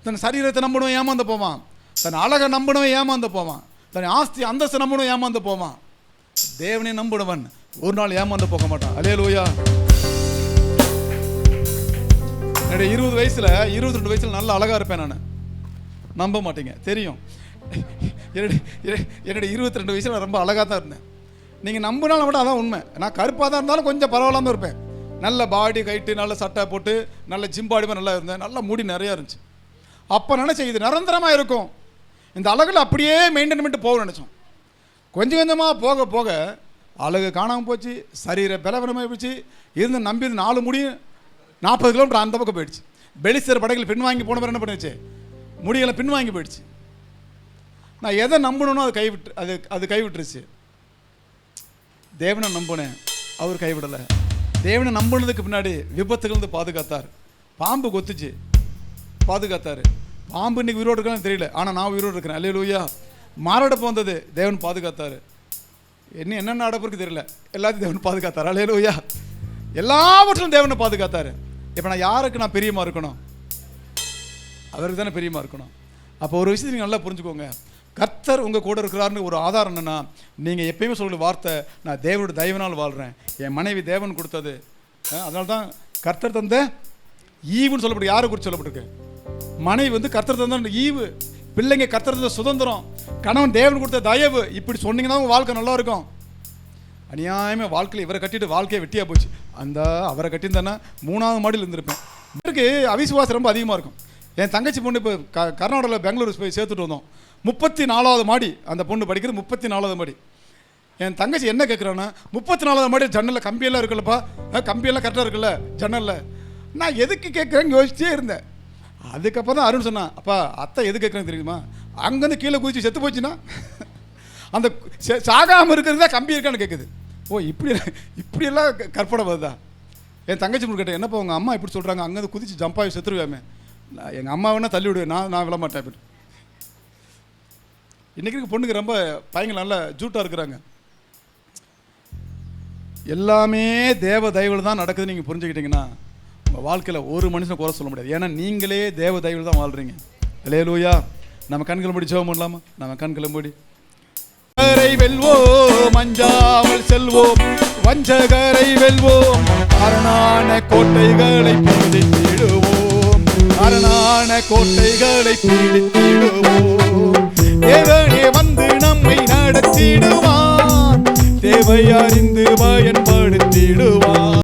தன் சரீரத்தை நம்பணும் ஏமாந்து போவான், தன் அழகை நம்பணும் ஏமாந்து போவான், தன் ஆஸ்தி அந்தஸ்து நம்பணும் ஏமாந்து போவான். தேவனை நம்பினவன் ஒரு நாள் ஏமாந்து போக மாட்டான். அல்லேலூயா. என்னுடைய 20 வயசுல 22 வயசுல நல்ல அழகா இருப்பேன். நான் நம்ப மாட்டீங்க, தெரியும். என்னுடைய 22 வயசுல ரொம்ப அழகாக தான் இருந்தேன். நீங்கள் நம்பினாலும் மட்டும் அதான் உண்மை. நான் கருப்பாக தான் இருந்தாலும் கொஞ்சம் பரவாயில்லாமல் இருப்பேன். நல்ல பாடி கைட்டு, நல்ல சட்டை போட்டு, நல்ல ஜிம் பாடி நல்லா இருந்தேன், நல்ல முடி நிறையா இருந்துச்சு. அப்போ நினச்சேன் இது நிரந்தரமாக இருக்கும், இந்த அழகில் அப்படியே மெயின்டைன் பண்ணிட்டு போக நினச்சோம். கொஞ்சம் கொஞ்சமாக போக போக அழகு காணாமல் போச்சு, சரீர பலவீனமாக போச்சு. இருந்து நம்பி 4 முடி 40 கிலோமீட்டர் அந்த பக்கம் போயிடுச்சு. பெலிஸ்தர் படைகள் பின்வாங்கி போன பிறகு என்ன பண்ணிடுச்சு, முடிகளை பின்வாங்கி போயிடுச்சு. நான் எதை நம்பணும்னோ அது கைவிட்டுருச்சு. தேவனை நம்பினேன், அவர் கைவிடலை. தேவனை நம்பினதுக்கு பின்னாடி விபத்துகள் வந்து பாதுகாத்தார். பாம்பு கொத்துச்சு, பாதுகாத்தார். பாம்பு இன்னைக்கு உயிரோடு இருக்கான்னு தெரியல, ஆனால் நான் உயிரோடு இருக்கிறேன். அல்லேலூயா. மாரடைப்பு வந்தது, தேவன் பாதுகாத்தார். என்னென்ன நடப்புக்கு தெரியல, எல்லாத்தையும் தேவன் பாதுகாத்தார். அல்லேலூயா. எல்லாவற்றிலும் தேவனை பாதுகாத்தார். இப்போ நான் யாருக்கு நான் பிரியமா இருக்கணும்? அவருக்கு தானே பிரியமா இருக்கணும். அப்போ ஒரு விஷயத்தை நீங்கள் நல்லா புரிஞ்சுக்கோங்க. கர்த்தர் உங்கள் கூட இருக்கிறாருன்னு ஒரு ஆதாரம் என்னென்னா, நீங்கள் எப்பயுமே சொல்கிற வார்த்தை, நான் தேவனுடைய தயவினால் வாழ்கிறேன், என் மனைவி தேவன் கொடுத்தது. அதனால தான் கர்த்தர் தந்த ஈவுன்னு சொல்லப்பட்டு யாரை குறித்து சொல்லப்பட்டிருக்கு? மனைவி வந்து கர்த்தர் தந்த ஈவு, பிள்ளைங்க கர்த்தர் தந்த சுதந்திரம், கணவன் தேவன் கொடுத்த தயவு. இப்படி சொன்னீங்கன்னா உங்கள் வாழ்க்கை நல்லா இருக்கும். அநியாயமாக வாழ்க்கையில் இவரை கட்டிட்டு வாழ்க்கையை வெட்டியாக போச்சு. அந்த அவரை கட்டியிருந்தானே 3ஆவது மாடியில் இருந்திருப்பேன். இவருக்கு அவிசுவாசம் ரொம்ப அதிகமாக இருக்கும். என் தங்கச்சி பொண்ணு இப்போ கர்நாடகாவில் பெங்களூர் போய் சேர்த்துட்டு வந்தோம். 34வது மாடி அந்த பொண்ணு படிக்கிறது, 34வது மாடி. என் தங்கச்சி என்ன கேட்குறான்னா, 34வது மாடி ஜன்னலில் கம்பியெல்லாம் இருக்குல்லப்பா, கம்பியெல்லாம் கரெக்டாக இருக்குல்ல ஜன்னலில், நான் எதுக்கு கேட்குறேன்னு யோசிச்சே இருந்தேன். அதுக்கப்புறம் தான் அருண் சொன்னான், அப்பா அத்தை எது கேட்குறேன்னு தெரியுமா, அங்கேருந்து கீழே குதிச்சு செத்து போச்சுன்னா அந்த சாகாமல் இருக்கிறது தான் கம்பி இருக்கான்னு கேட்குது. ஓ இப்படியெல்லாம் கற்பனை வருதா. என் தங்கச்சி கேட்டேன், என்னப்பா உங்கள் அம்மா இப்படி சொல்கிறாங்க, அங்கேருந்து குதிச்சு ஜம்பாகி செத்துருவேமே, எங்கள் அம்மா வேணால் தள்ளி விடுவேன், நான் விட மாட்டேன் அப்படி. இன்றைக்கி பொண்ணுக்கு ரொம்ப பையங்க நல்லா ஜூட்டாக இருக்கிறாங்க. எல்லாமே தேவ தயவில் தான் நடக்குதுன்னு நீங்கள் புரிஞ்சுக்கிட்டீங்கன்னா உங்கள் வாழ்க்கையில் ஒரு மனுஷனை குறை சொல்ல முடியாது. ஏன்னா நீங்களே தேவ தயவில் தான் வாழ்கிறீங்க. அல்லேலூயா. நம்ம கண்களை மூடி ஜெபம் பண்ணலாமா? நம்ம கண்களை மூடி. வெல்வோம், அஞ்சாமல் செல்வோம், வஞ்சகரை வெல்வோம், அரணான கோட்டைகளை பிடித்திடுவோம், அரணான கோட்டைகளை பிடித்திடுவோம். தேவனே வந்து நம்மை நடத்திடுவான், தேவை அறிந்து பயன்படுத்திடுவான்.